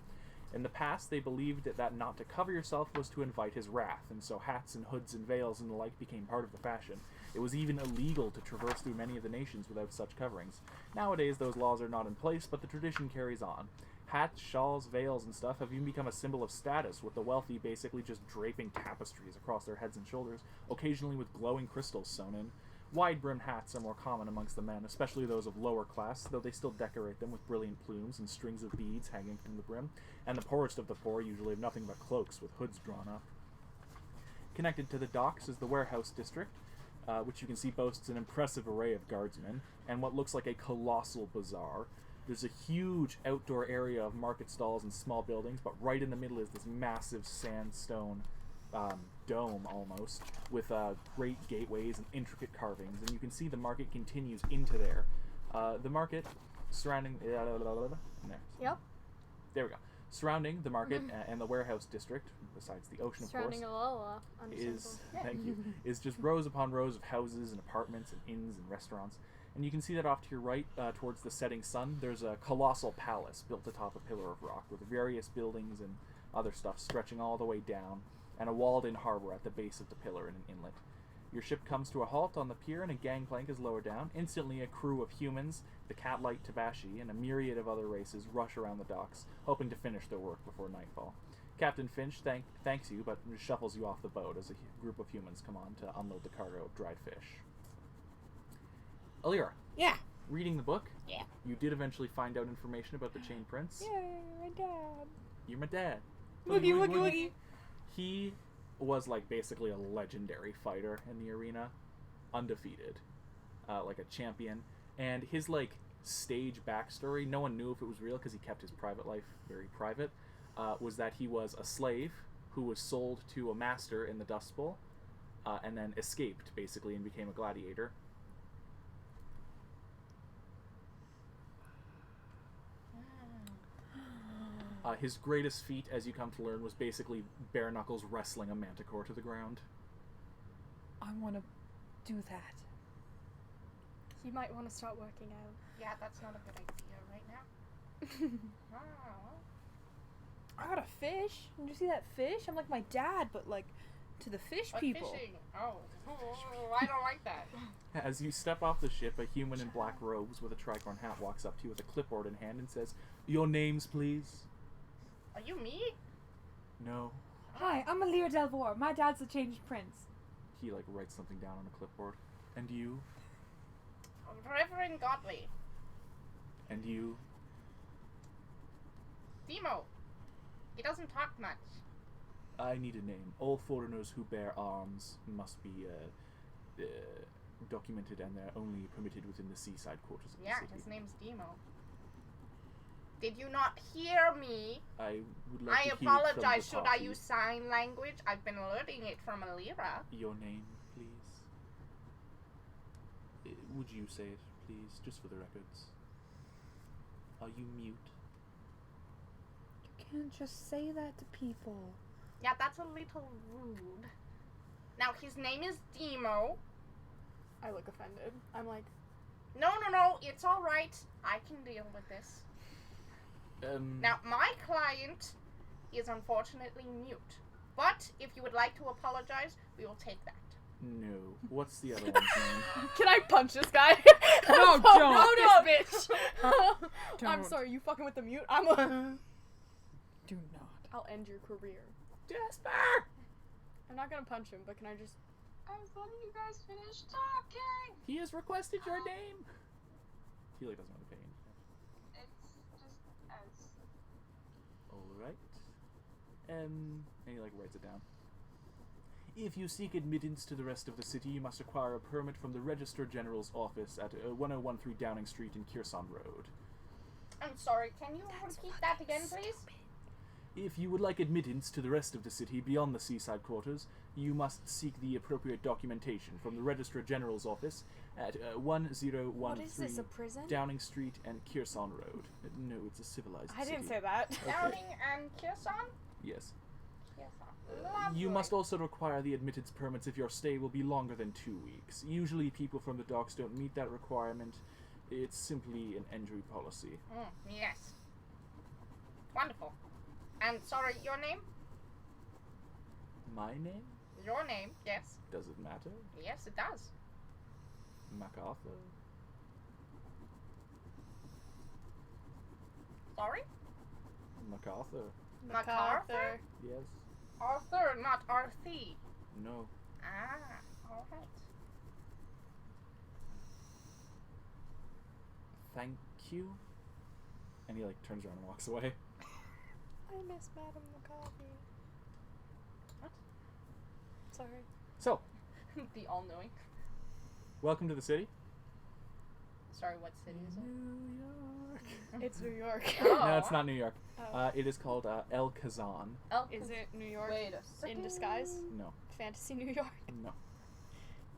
In the past, they believed that not to cover yourself was to invite his wrath, and so hats and hoods and veils and the like became part of the fashion. It was even illegal to traverse through many of the nations without such coverings. Nowadays, those laws are not in place, but the tradition carries on. Hats, shawls, veils, and stuff have even become a symbol of status, with the wealthy basically just draping tapestries across their heads and shoulders, occasionally with glowing crystals sewn in. Wide-brimmed hats are more common amongst the men, especially those of lower class, though they still decorate them with brilliant plumes and strings of beads hanging from the brim, and the poorest of the poor usually have nothing but cloaks with hoods drawn up. Connected to the docks is the warehouse district, which you can see boasts an impressive array of guardsmen, and what looks like a colossal bazaar. There's a huge outdoor area of market stalls and small buildings, but right in the middle is this massive sandstone dome, almost, with great gateways and intricate carvings, and you can see the market continues into there. The market surrounding... Yep. There we go. Surrounding the market and the warehouse district, besides the ocean, of course, Surrounding Alola. is thank you is just rows upon rows of houses and apartments and inns and restaurants, and you can see that off to your right, towards the setting sun, there's a colossal palace built atop a pillar of rock with various buildings and other stuff stretching all the way down, and a walled-in harbor at the base of the pillar in an inlet. Your ship comes to a halt on the pier, and a gangplank is lowered down. Instantly, a crew of humans, the cat-like Tabashi, and a myriad of other races rush around the docks, hoping to finish their work before nightfall. Captain Finch thanks you, but shuffles you off the boat as a group of humans come on to unload the cargo of dried fish. Alira. Yeah. Reading the book. Yeah. You did eventually find out information about the Chain Prince. Yay, my dad. You're my dad. Woogie, woogie, woogie. He was like basically a legendary fighter in the arena, undefeated, like a champion. And his like stage backstory, no one knew if it was real because he kept his private life very private, was that he was a slave who was sold to a master in the Dust Bowl, and then escaped basically and became a gladiator. His greatest feat, as you come to learn, was basically bare knuckles wrestling a manticore to the ground. I want to do that. He might want to start working out. Yeah, that's not a good idea right now. I got a fish. Did you see that fish? I'm like my dad, but like to the fish people. Fishing. Oh, I don't like that. As you step off the ship, a human in black robes with a tricorn hat walks up to you with a clipboard in hand and says, "Your names, please?" Are you me? No. Hi, I'm Alira Delvor. My dad's the Changed Prince. He like writes something down on a clipboard. And you? Reverend Godly. And you? Demo. He doesn't talk much. I need a name. All foreigners who bear arms must be documented, and they're only permitted within the seaside quarters of the city. Yeah, his name's Demo. Did you not hear me? I would like to hear it from apologize. the Should I party. use sign language? I've been learning it from Alira. Your name, please? Would you say it, please, just for the records? Are you mute? You can't just say that to people. Yeah, that's a little rude. Now, his name is Demo. I look offended. I'm like, No, it's alright. I can deal with this. Now, my client is unfortunately mute. But if you would like to apologize, we will take that. No. What's the other one's name? can I punch this guy? No, don't. No, bitch. I'm Don't. sorry, you fucking with the mute? I'm a... Do not. I'll end your career. Jasper! I'm not gonna punch him, but can I just... I was letting you guys finish talking. He has requested your name. He like doesn't want to pay anything. It's just as Alright. And he like writes it down. If you seek admittance to the rest of the city, you must acquire a permit from the Registrar General's office at 1013 Downing Street in Kherson Road. I'm sorry, can you repeat that again, please? If you would like admittance to the rest of the city beyond the seaside quarters, you must seek the appropriate documentation from the Registrar General's office at 1013 What is this, a prison? Downing Street and Kherson Road. No, it's a civilized I didn't city. say that. Downing and Kherson? Yes. Yes, You must also require the admittance permits if your stay will be longer than 2 weeks. Usually people from the docks don't meet that requirement. It's simply an entry policy. Yes. Wonderful. And sorry, your name? My name? Your name, yes. Does it matter? Yes, it does. MacArthur? Sorry? MacArthur? MacArthur? Yes. Arthur, not Arthie. No. Ah, alright. Thank you. And he like turns around and walks away. I miss Madame McCarthy. What? Sorry. So, The all-knowing. welcome to the city. Sorry, what city is it? New York. It's New York. Oh. No, it's not New York. Oh. It is called El Kazan. Is it New York Wait a second. in disguise? No. Fantasy New York? No.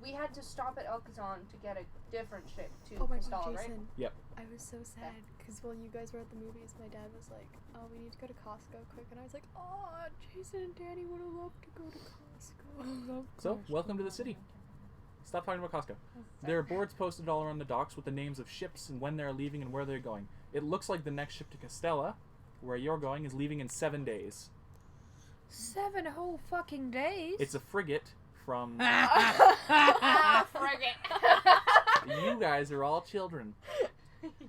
We had to stop at El Kazan to get a different ship to Oh my Cristal, god, right? Jason. Yep. I was so sad because while you guys were at the movies, my dad was like, "Oh, we need to go to Costco quick," and I was like, "Oh, Jason and Danny would have loved to go to Costco." So, welcome to the city. Stop talking about Costco. There are boards posted all around the docks with the names of ships and when they're leaving and where they're going. It looks like the next ship to Castella, where you're going, is leaving in 7 days. 7 whole fucking days? It's a frigate from... Frigate. You guys are all children.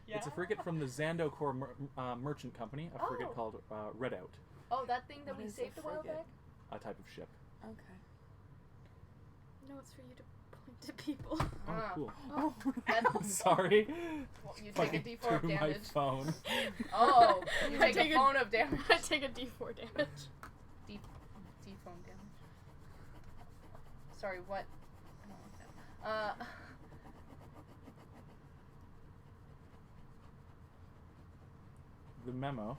Yeah. It's a frigate from the Zandocor Merchant Company, a frigate Oh. called Redout, Oh, that thing that What we is a saved a while frigate? back? a type of ship. Okay. No, it's for you to point to people. Oh, Ah. cool. Oh. Sorry. Well, you take a Fucking D4 threw of my damage. phone. Oh, you I take take a a- phone of damage. I take a D4 damage. D-phone damage. Sorry, what? I don't like that. The memo.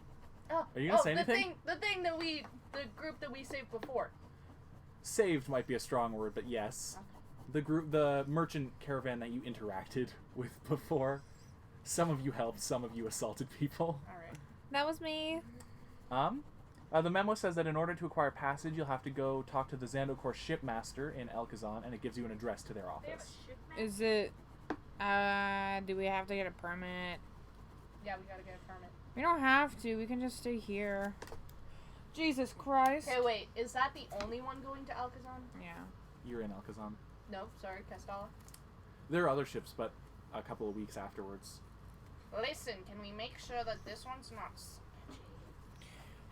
Oh, Are you gonna say the anything? the group that we saved before. Saved might be a strong word, but yes. The merchant caravan that you interacted with before. Some of you helped, some of you assaulted people. Alright. That was me. The memo says that in order to acquire passage, you'll have to go talk to the Zandocor shipmaster in El Kazan, and it gives you an address to their office. Is it, do we have to get a permit? Yeah, we gotta get a permit. We don't have to. We can just stay here. Jesus Christ. Okay, wait. Is that the only one going to Alcazan? Yeah. You're in El Kazan. No, sorry, Castella. There are other ships, but a couple of weeks afterwards. Listen, can we make sure that this one's not...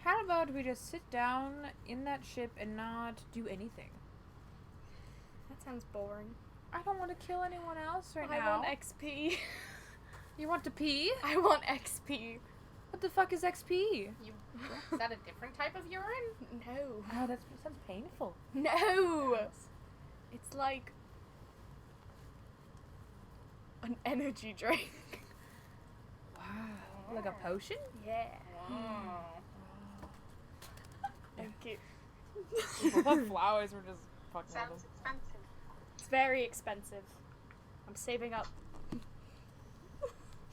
How about we just sit down in that ship and not do anything? That sounds boring. I don't want to kill anyone else right I now. want XP. You want to pee? I want XP. What the fuck is XP? Is that a different type of urine? No. Oh, that sounds painful. No. It's like an energy drink. Wow. Like a potion? Yeah. Wow. Thank you. The flowers were just fucking Sounds expensive. It's very expensive. I'm saving up.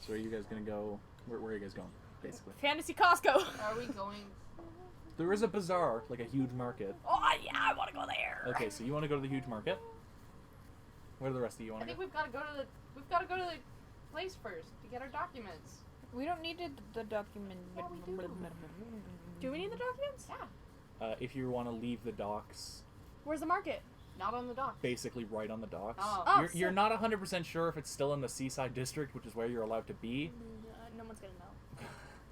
So are you guys gonna go? Where are you guys going? Basically, Fantasy Costco. Are we going... there is a bazaar, like a huge market. Oh yeah, I want to go there. Okay, so you want to go to the huge market? Where do the rest of you I want to think go? we've got to go to the place first to get our documents. We don't need the document. Yeah, we do. Do we need the documents? Yeah. If you want to leave the docks, Where's the market? Not on the dock. basically right on the docks. Oh. You're not 100% sure if it's still in the Seaside District, which is where you're allowed to be. No one's gonna know.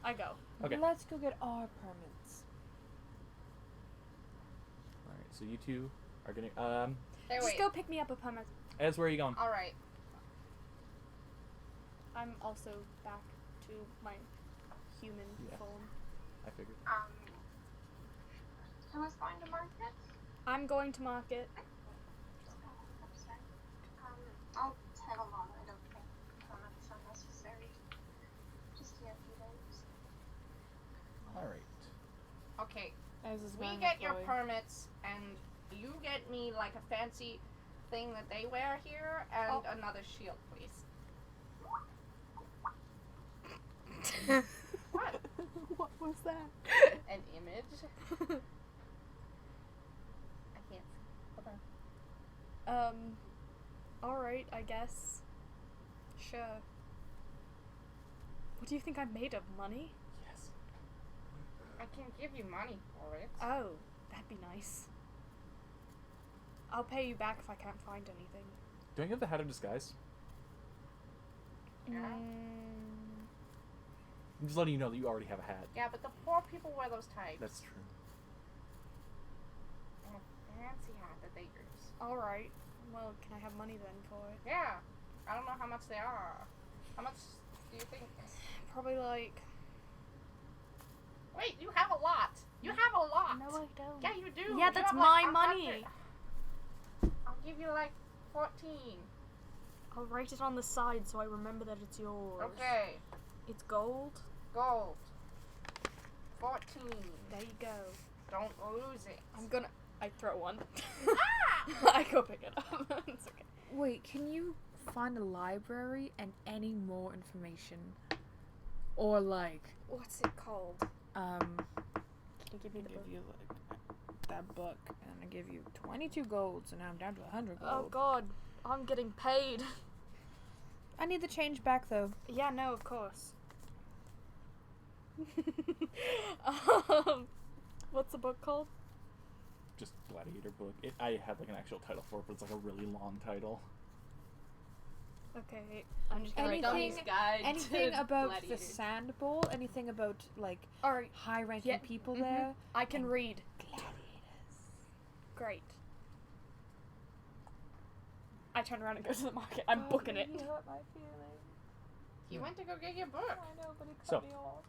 I go. Okay. Let's go get our permits. Alright, so you two are gonna... Hey, Just wait. go pick me up a permit. Ez, where are you going? Alright. I'm also back to my human Yeah. form. I figured. Who is going to market? I'm going to market. I'll tag along. I don't think permits are necessary. Just a few days. Alright. Okay. Ez is We wearing get a your Chloe. permits, and you get me like a fancy thing that they wear here, and another shield, please. What? What was that? An image? Alright, I guess. Sure. What do you think I'm made of? Money? Yes. I can give you money for it. Oh, that'd be nice. I'll pay you back if I can't find anything. Don't you have the hat of disguise? Yeah. I'm just letting you know that you already have a hat. Yeah, but the poor people wear those types. That's true. And a fancy hat that they use. Alright. Well, can I have money then for it? Yeah. I don't know how much they are. How much do you think? Probably like... Wait, you have a lot. You have a lot. No, I don't. Yeah, you do. Yeah, You that's have, my like, 100. money. I'll give you like 14. I'll write it on the side so I remember that it's yours. Okay. It's gold. Gold. 14. There you go. Don't lose it. I'm gonna... I throw one. Ah! I go pick it up. It's okay. Wait, can you find a library and any more information? Or like, What's it called? Can you give me the give book? you like that book, and I give you 22 golds, and I'm down to 100 gold. Oh god, I'm getting paid. I need the change back though. Yeah, no, of course. What's the book called? Just Gladiator book. I had like an actual title for it, but it's like a really long title. Okay, I'm just gonna write down Anything- these guides. Anything about the Gladiators. sand bowl? Anything about like Alright, high-ranking yeah, people mhm. there? I can And read. Gladiators. Great. I turn around and go to the market. I'm booking it. You hurt my feelings. You went to go get your book. I know, but it So- cut me off.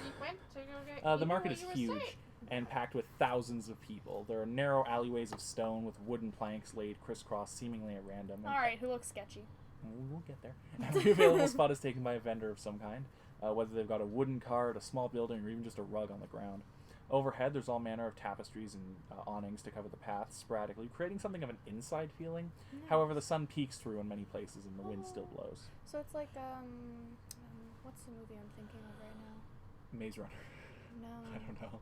You went to go get. The you market know is what you were huge saying. and packed with thousands of people. There are narrow alleyways of stone with wooden planks laid crisscross seemingly at random. and- Alright, who looks sketchy? We'll get there. Every available spot is taken by a vendor of some kind, whether they've got a wooden cart, a small building, or even just a rug on the ground. Overhead, there's all manner of tapestries and awnings to cover the path sporadically, creating something of an inside feeling. However, the sun peeks through in many places and the wind still blows. So it's like, what's the movie I'm thinking of right now? Maze Runner. No. I don't know.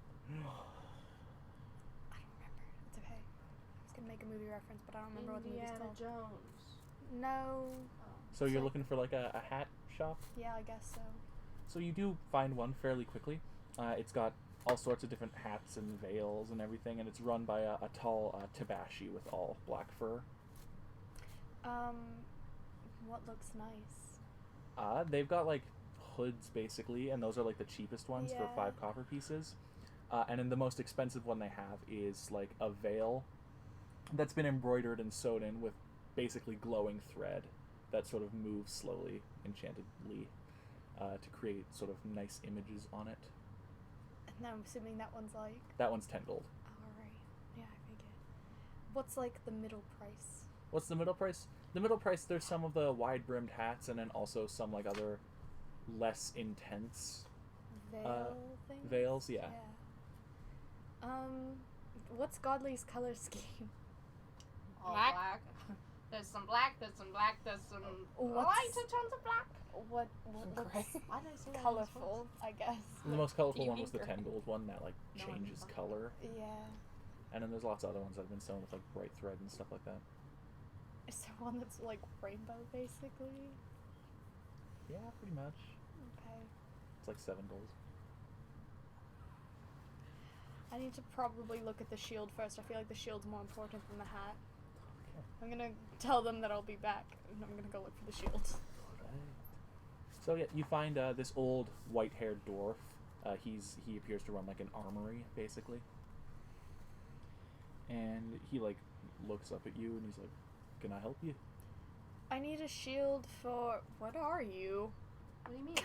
I don't remember. It's okay. I was gonna make a movie reference, but I don't remember what the movie's called. Jones. No. So you're So- looking for like a hat shop? Yeah, I guess so. So you do find one fairly quickly. It's got all sorts of different hats and veils and everything, and it's run by a tall tabashi with all black fur. What looks nice? They've got like hoods basically, and those are like the cheapest ones for Yeah. 5 copper pieces. And then the most expensive one they have is like a veil that's been embroidered and sewed in with basically glowing thread that sort of moves slowly, enchantedly, to create sort of nice images on it. And I'm assuming that one's like... That one's 10 gold. Alright. Yeah, I figured. What's like the middle price? What's the middle price? The middle price, there's some of the wide-brimmed hats, and then also some like other less intense Veil thing? veils. Yeah. What's Godly's color scheme? All Black? black. There's some black. There's some black. There's some What's- lighter tones of black. What's Why did I say that? colorful, I guess. The most colorful Do you one was the mean 10 gold one that like No, changes I'm- color, Yeah. and then there's lots of other ones that have been sewn with like bright thread and stuff like that. Is there one that's like rainbow, basically? Yeah, pretty much. Okay. It's like 7 gold. I need to probably look at the shield first. I feel like the shield's more important than the hat. Okay. I'm gonna tell them that I'll be back, and I'm gonna go look for the shield. So yeah, you find this old white-haired dwarf. He appears to run like an armory, basically. And he like looks up at you and he's like, "Can I help you?" I need a shield for... What are you? What do you mean? So,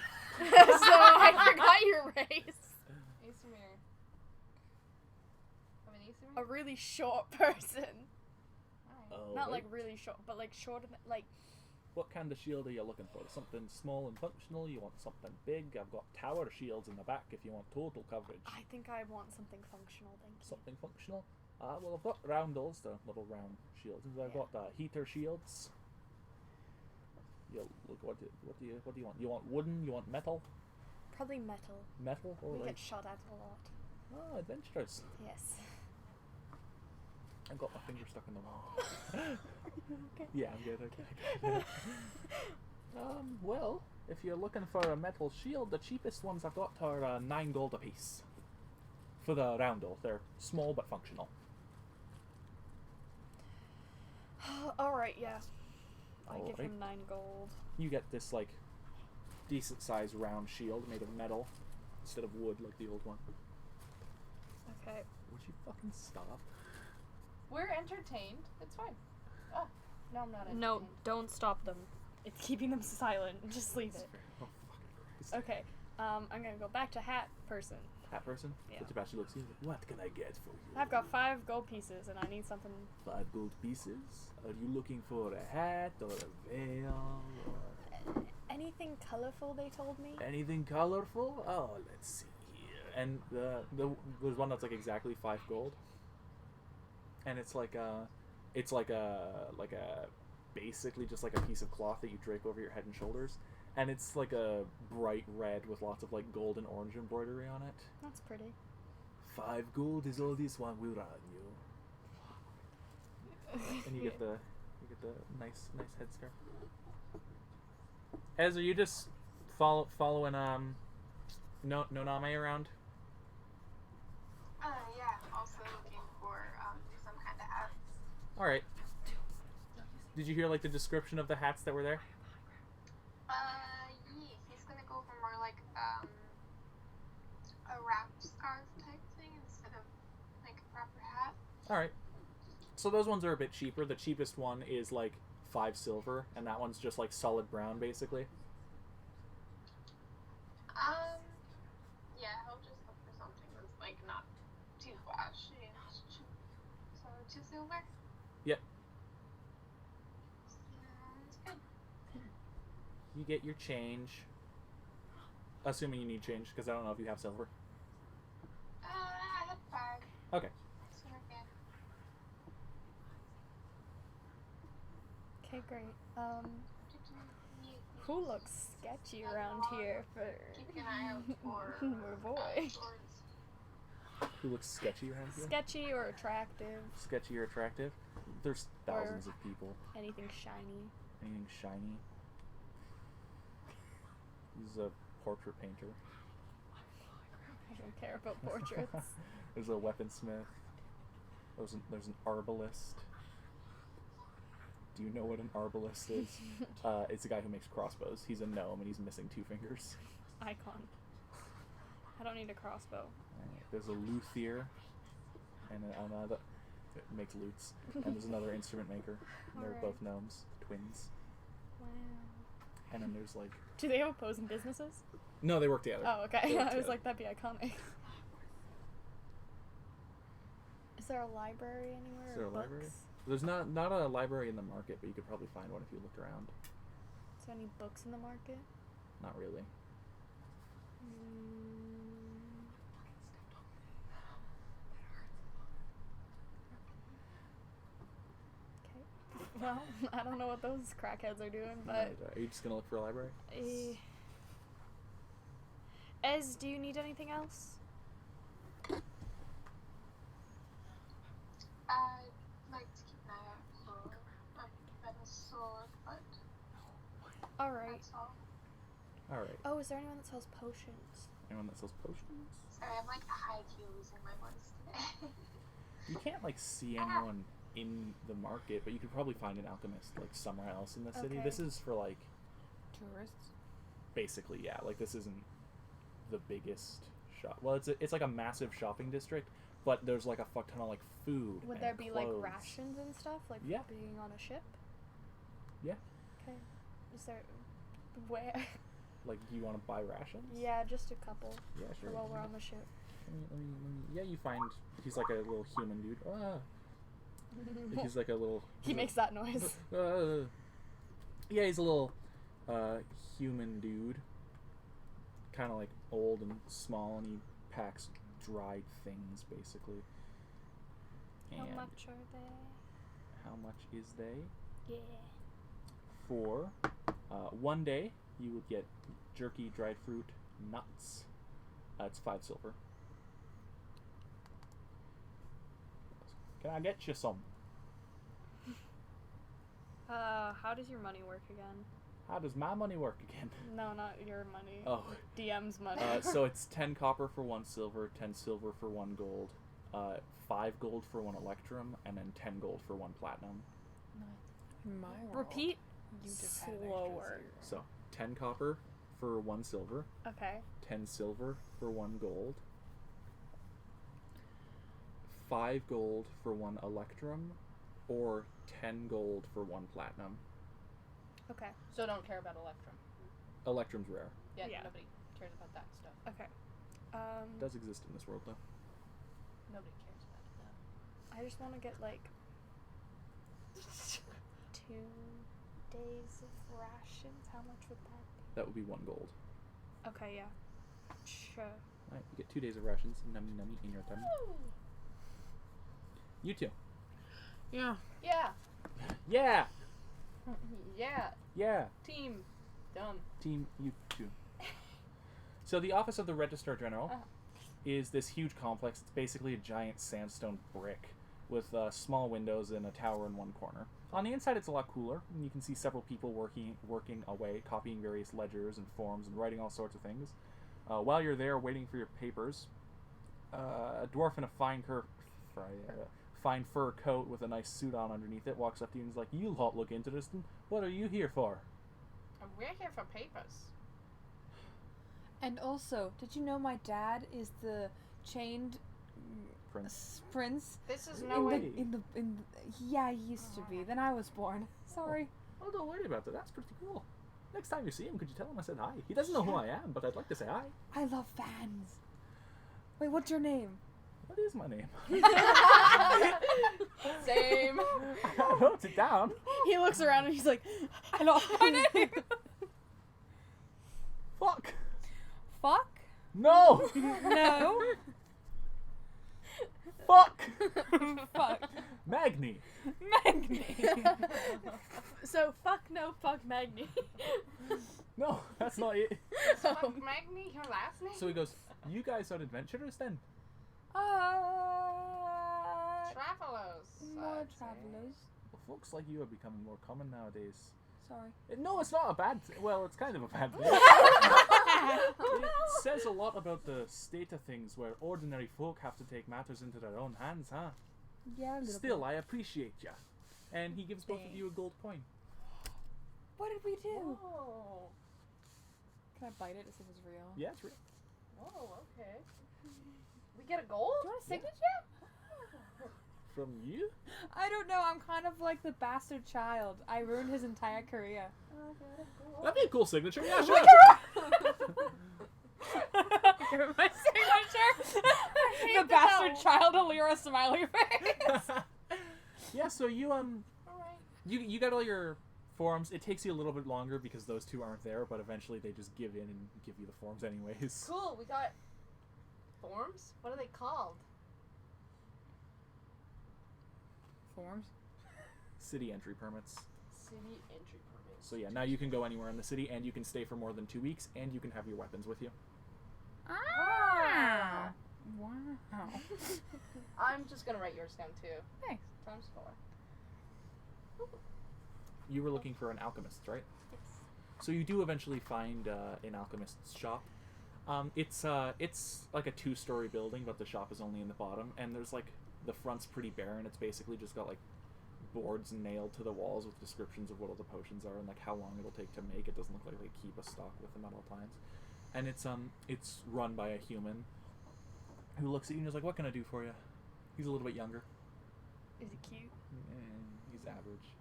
I forgot your race. Asymir. I'm an Asymir? A really short person. Alright. Oh, Not right. like really short, but like short, like... What kind of shield are you looking for? Something small and functional? You want something big? I've got tower shields in the back if you want total coverage. I think I want something functional, thank you. Something functional? Well, I've got roundels, the little round shields. I've got heater shields. You look. What do you want? You want wooden? You want metal? Probably metal. Metal or We like get shot at a lot. adventurous. Yes. I've got my finger stuck in the wall. Okay. Yeah, I'm good. Okay. Well, if you're looking for a metal shield, the cheapest ones I've got are 9 gold apiece. For the roundel. They're small but functional. Alright, yeah. I give Alright. him 9 gold. You get this, like, decent-sized round shield made of metal instead of wood like the old one. Okay. Would you fucking stop? We're entertained. It's fine. Oh, no, I'm not entertained. No, don't stop them. It's keeping them silent. Just leave it. Oh, fucking Christ. Okay. I'm gonna go back to hat person. Hat person? Yeah. Tabashi looks at you. What can I get for you? I've got 5 gold pieces and I need something. 5 gold pieces? Are you looking for a hat or a veil or Anything colorful, they told me? anything colorful? Oh, let's see here. And there's one that's like exactly 5 gold. And it's like a basically just like a piece of cloth that you drape over your head and shoulders. And it's like a bright red with lots of like gold and orange embroidery on it. That's pretty. 5 gold is all this one will run you. And you get the nice headscarf. Ez, are you just following Noname around? Yeah, also looking for some kind of hats. All right. Did you hear like the description of the hats that were there? Yeah, he's gonna go for more like a wrap scarf type thing instead of like a proper hat. All right. So those ones are a bit cheaper. The cheapest one is like 5 silver, and that one's just like solid brown, basically. Yeah, I'll just look for something that's like not too flashy and just cheap. So 2 silver. Yep. Sounds good. You get your change. Assuming you need change, because I don't know if you have silver. I have 5. Okay. So we're good. Okay, great. Who looks sketchy around here for Keep an eye out for our boy? swords. Who looks sketchy around here? Sketchy or attractive? Sketchy or attractive? There's thousands of people. Anything shiny? Anything shiny? He's a portrait painter. I don't care about portraits. There's a weaponsmith. There's an arbalist. Do you know what an arbalist is? It's a guy who makes crossbows. He's a gnome and he's missing 2 fingers. Icon. I don't need a crossbow. There's a luthier and another that makes lutes. And there's another instrument maker. And they're Alright. both gnomes, twins. Wow. And then there's like Do they have opposing businesses? no, they work together. Oh, okay. They work I was together. like, that'd be iconic. Is there a library anywhere? Is there or a library? books? There's not a library in the market, but you could probably find one if you looked around. Is there any books in the market? Not really. Okay. Well, I don't know what those crackheads are doing, but Are you just gonna look for a library? Ez, do you need anything else? I'd like to keep an eye out for a better sword, but Alright. that's all. All right. Oh, is there anyone that sells potions? Anyone that sells potions? Sorry, I'm like high key losing my voice today. You can't like see anyone in the market, but you could probably find an alchemist like somewhere else in the city. Okay. This is for like Tourists. basically, yeah. Like this isn't the biggest shop. Well, it's like a massive shopping district, but there's like a fuck ton of like food. Would and there be like clothes. rations and stuff? Like Yeah. being on a ship? Yeah. Okay. Is there where? Like, do you want to buy rations? Yeah, just a couple Yeah, for sure. while we're on the ship. Yeah, you find he's like a little human dude. He's like a little. He makes that noise. Yeah, he's a little human dude. Kind of like old and small, and he packs dried things basically. How And much are they? how much is they? Yeah. For 1 day, you would get jerky, dried fruit, nuts. It's 5 silver. Can I get you some? How does your money work again? How does my money work again? No, not your money. Oh. DM's money. So it's 10 copper for 1 silver, 10 silver for 1 gold, 5 gold for 1 electrum, and then 10 gold for 1 platinum. In my world, Repeat you just had extra slower. zeros. So 10 copper for 1 silver, Okay. 10 silver for 1 gold, 5 gold for 1 electrum, or 10 gold for 1 platinum. Okay. So don't care about Electrum. Electrum's rare. Yeah, Yeah. nobody cares about that stuff. Okay. It does exist in this world, though. Nobody cares about it though. I just want to get like 2 days of rations. How much would that be? That would be 1 gold. Okay, yeah. Sure. Alright, you get 2 days of rations. Nummy nummy in your tummy. You too. Yeah. Yeah. Yeah! Yeah. Yeah! Team. Done. Team, you too. So the office of the Registrar General is this huge complex. It's basically a giant sandstone brick with small windows and a tower in one corner. On the inside, it's a lot cooler. And you can see several people working away, copying various ledgers and forms and writing all sorts of things. While you're there waiting for your papers, a dwarf in a fine fur coat with a nice suit on underneath it walks up to you and is like, "You lot look interesting. What are you here for?" We're here for papers. And also, did you know my dad is the chained prince? This is no way. Yeah, he used to be. Then I was born. Sorry. Oh, don't worry about that. That's pretty cool. Next time you see him, could you tell him I said hi? He doesn't know who I am, but I'd like to say hi. I love fans. Wait, what's your name? What is my name? Same. I wrote it down. He looks around and he's like, I lost my name. Fuck. Fuck? No. No. Fuck. Fuck. Magni. Magni. So, fuck no, fuck Magni. No, that's not it. Fuck Magni, your last name? So he goes, "You guys are adventurers then?" Travelers. More I'd say. travelers. Well, folks like you are becoming more common nowadays. Sorry. No, it's not a bad thing. Well, it's kind of a bad thing. It says a lot about the state of things where ordinary folk have to take matters into their own hands, huh? Yeah, a little Still, bit. I appreciate ya. And he gives both of you a gold coin. What did we do? Whoa. Can I bite it to see if it's real? Yeah, it's real. Whoa, okay. We get a gold? Do you want a signature? From you? I don't know. I'm kind of like the bastard child. I ruined his entire career. That'd be a cool signature. Yeah, sure. Give it my signature. The bastard child, Alira smiley face. Yeah, so you Alright. you got all your forms. It takes you a little bit longer because those two aren't there, but eventually they just give in and give you the forms anyways. Cool, we got forms? What are they called? Forms? City entry permits. City entry permits. So yeah, now you can go anywhere in the city, and you can stay for more than 2 weeks, and you can have your weapons with you. Ah! Wow. I'm just gonna write yours down too. Thanks. Times 4. You were looking for an alchemist, right? Yes. So you do eventually find an alchemist's shop. It's like a 2-story building, but the shop is only in the bottom, and there's like the front's pretty barren. It's basically just got like boards nailed to the walls with descriptions of what all the potions are and like how long it'll take to make. It doesn't look like they keep a stock with them at all times. And it's run by a human who looks at you and is like, "What can I do for you?" He's a little bit younger. Is he cute? He's average.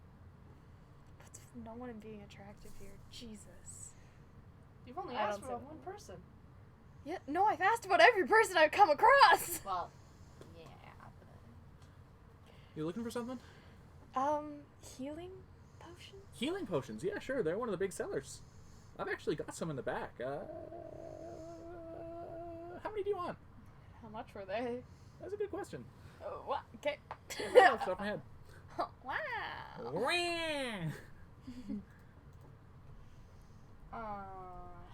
What's with no one being attractive here? Jesus. You've only I asked don't for say one person. Yeah, no, I've asked about every person I've come across. Well, yeah. You looking for something? Healing potions? Healing potions, yeah, sure. They're one of the big sellers. I've actually got some in the back. How many do you want? How much were they? That's a good question. Oh, what? Okay. Right off the top of my head. Wow.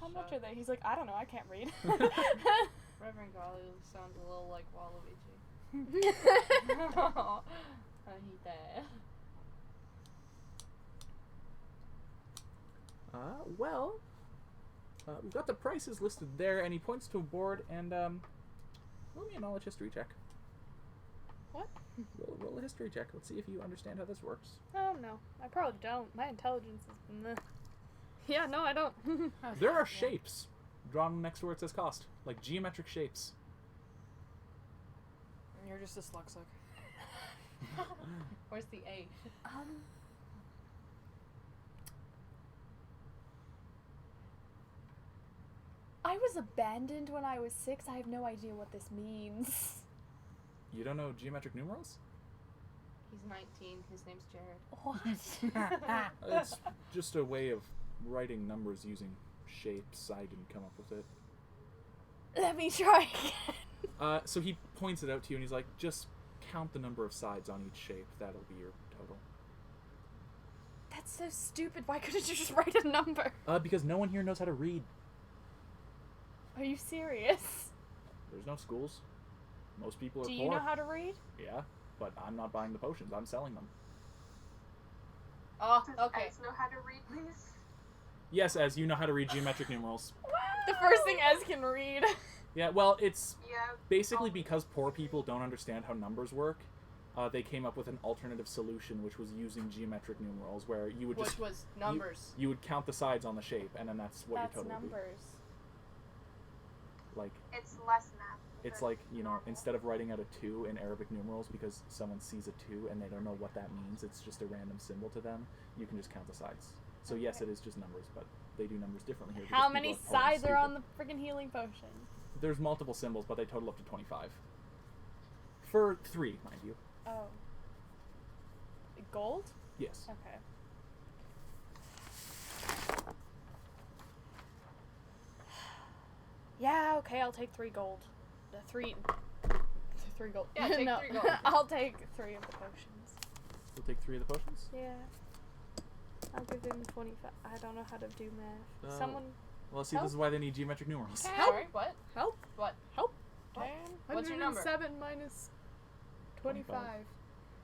How much are they? He's like, I don't know, I can't read. Reverend Golly sounds a little like Waluigi. Oh, I hate that. We've got the prices listed there, and he points to a board, and roll me a knowledge history check. What? Roll a history check. Let's see if you understand how this works. Oh no, I probably don't. My intelligence is meh. Yeah, no, I don't. There are shapes drawn next to where it says cost, like geometric shapes. You're just dyslexic. Where's the A? I was abandoned when I was 6. I have no idea what this means. You don't know geometric numerals? He's 19. His name's Jared. What? It's just a way of writing numbers using shapes. I didn't come up with it. Let me try again. So he points it out to you, and he's like, just count the number of sides on each shape. That'll be your total. That's so stupid. Why couldn't you just write a number? Because no one here knows how to read. Are you serious? There's no schools. Most people are Do poor. you know how to read? Yeah, but I'm not buying the potions. I'm selling them. Oh, Does okay. Ez know how to read, please? Yes, as you know how to read geometric numerals. The first thing Ez can read. Yeah, well, it's Yeah. basically because poor people don't understand how numbers work. They came up with an alternative solution, which was using geometric numerals, where you would just Which was numbers. you would count the sides on the shape, and then that's what That's your total would numbers. be. Like, It's less math. it's than like, you know, normal. instead of writing out a 2 in Arabic numerals because someone sees a 2 and they don't know what that means, it's just a random symbol to them, you can just count the sides. So yes, it is just numbers, but they do numbers differently here. How because many people are poor and sides are on stupid. the freaking healing potion? There's multiple symbols, but they total up to 25. For 3, mind you. Oh. Gold? Yes. Okay. Yeah, okay, I'll take 3 gold. 3 gold. Yeah, take No, 3 gold. I'll take 3 of the potions. You'll take 3 of the potions? Yeah. I'll give him 25. I don't know how to do math. Someone Well, see, Help. this is why they need geometric numerals. Help. Sorry, what? help. What? Help. What? 10. What's your number? 107 minus 25.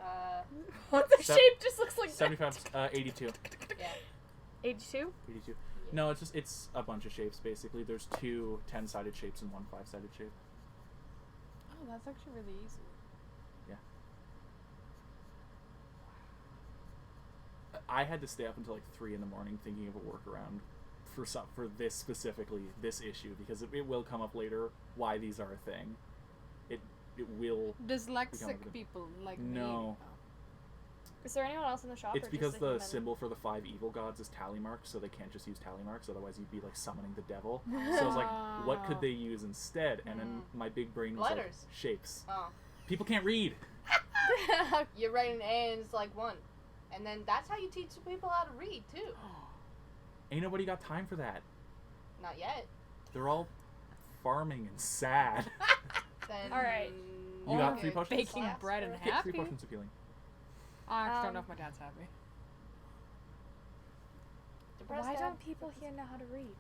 Uh, The Sev- shape just looks like 75, 82. yeah. 82? 82. No, it's a bunch of shapes, basically. There's 2 10-sided shapes and 1 5-sided shape. Oh, that's actually really easy. I had to stay up until like 3 in the morning thinking of a workaround for this specifically, this issue, because it will come up later why these are a thing. It will. Dyslexic people like me. No. Is there anyone else in the shop? It's or because just the human? symbol for the 5 evil gods is tally marks, so they can't just use tally marks, otherwise you'd be like summoning the devil. So I was like, what could they use instead? And then my big brain was Letters. like, shapes. Oh. People can't read. You write an A and it's like 1. And then that's how you teach people how to read, too. Ain't nobody got time for that. Not yet. They're all farming and sad. Then. Alright. You got okay. 3 potions? Baking Yes. bread and Get 3 happy. potions of healing. I actually don't know if my dad's happy. Depressed Why dad. don't people here know how to read?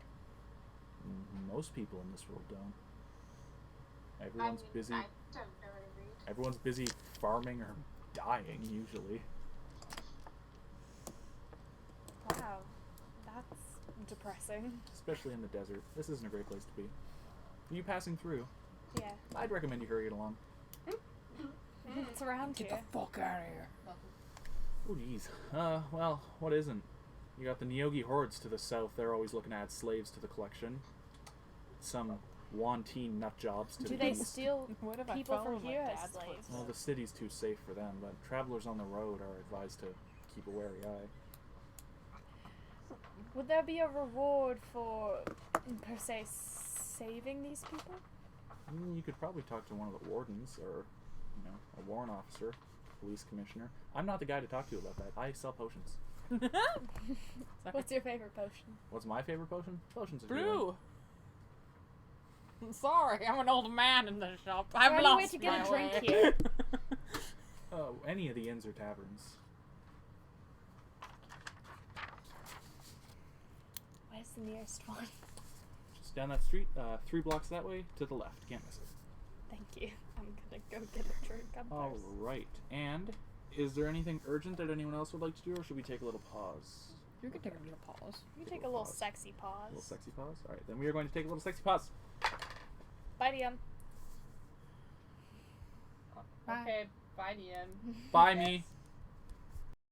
Most people in this world don't. I Everyone's mean, busy. I don't know how to read. Everyone's busy farming or dying usually. Wow. That's depressing. Especially in the desert. This isn't a great place to be. For you passing through, Yeah. I'd recommend you hurry it along. It's around Get here. the fuck out of here. Oh jeez. Well, what isn't? You got the Nyogi hordes to the south. They're always looking to add slaves to the collection. Some wanteen nut jobs to Do the they east. steal What if I people fell from in my here as dad's slaves? footsteps? Well, the city's too safe for them, but travelers on the road are advised to keep a wary eye. Would there be a reward for, per se, saving these people? You could probably talk to one of the wardens or, you know, a warrant officer, police commissioner. I'm not the guy to talk to about that. I sell potions. What's your favorite potion? What's my favorite potion? Potions of healing. Brew. I'm sorry, I'm an old man in the shop. there I've any lost way to get my a drink way. here? Oh, any of the inns or taverns. Where's the nearest one? Just down that street, 3 blocks that way, to the left. Can't miss it. Thank you. I'm gonna go get a drink. I'm All thirsty. right. And is there anything urgent that anyone else would like to do, or should we take a little pause? You can take a little pause. You take a little sexy pause. A little sexy pause? All right, then we are going to take a little sexy pause. Bye, DM. Bye. Okay, bye, DM. Bye, me.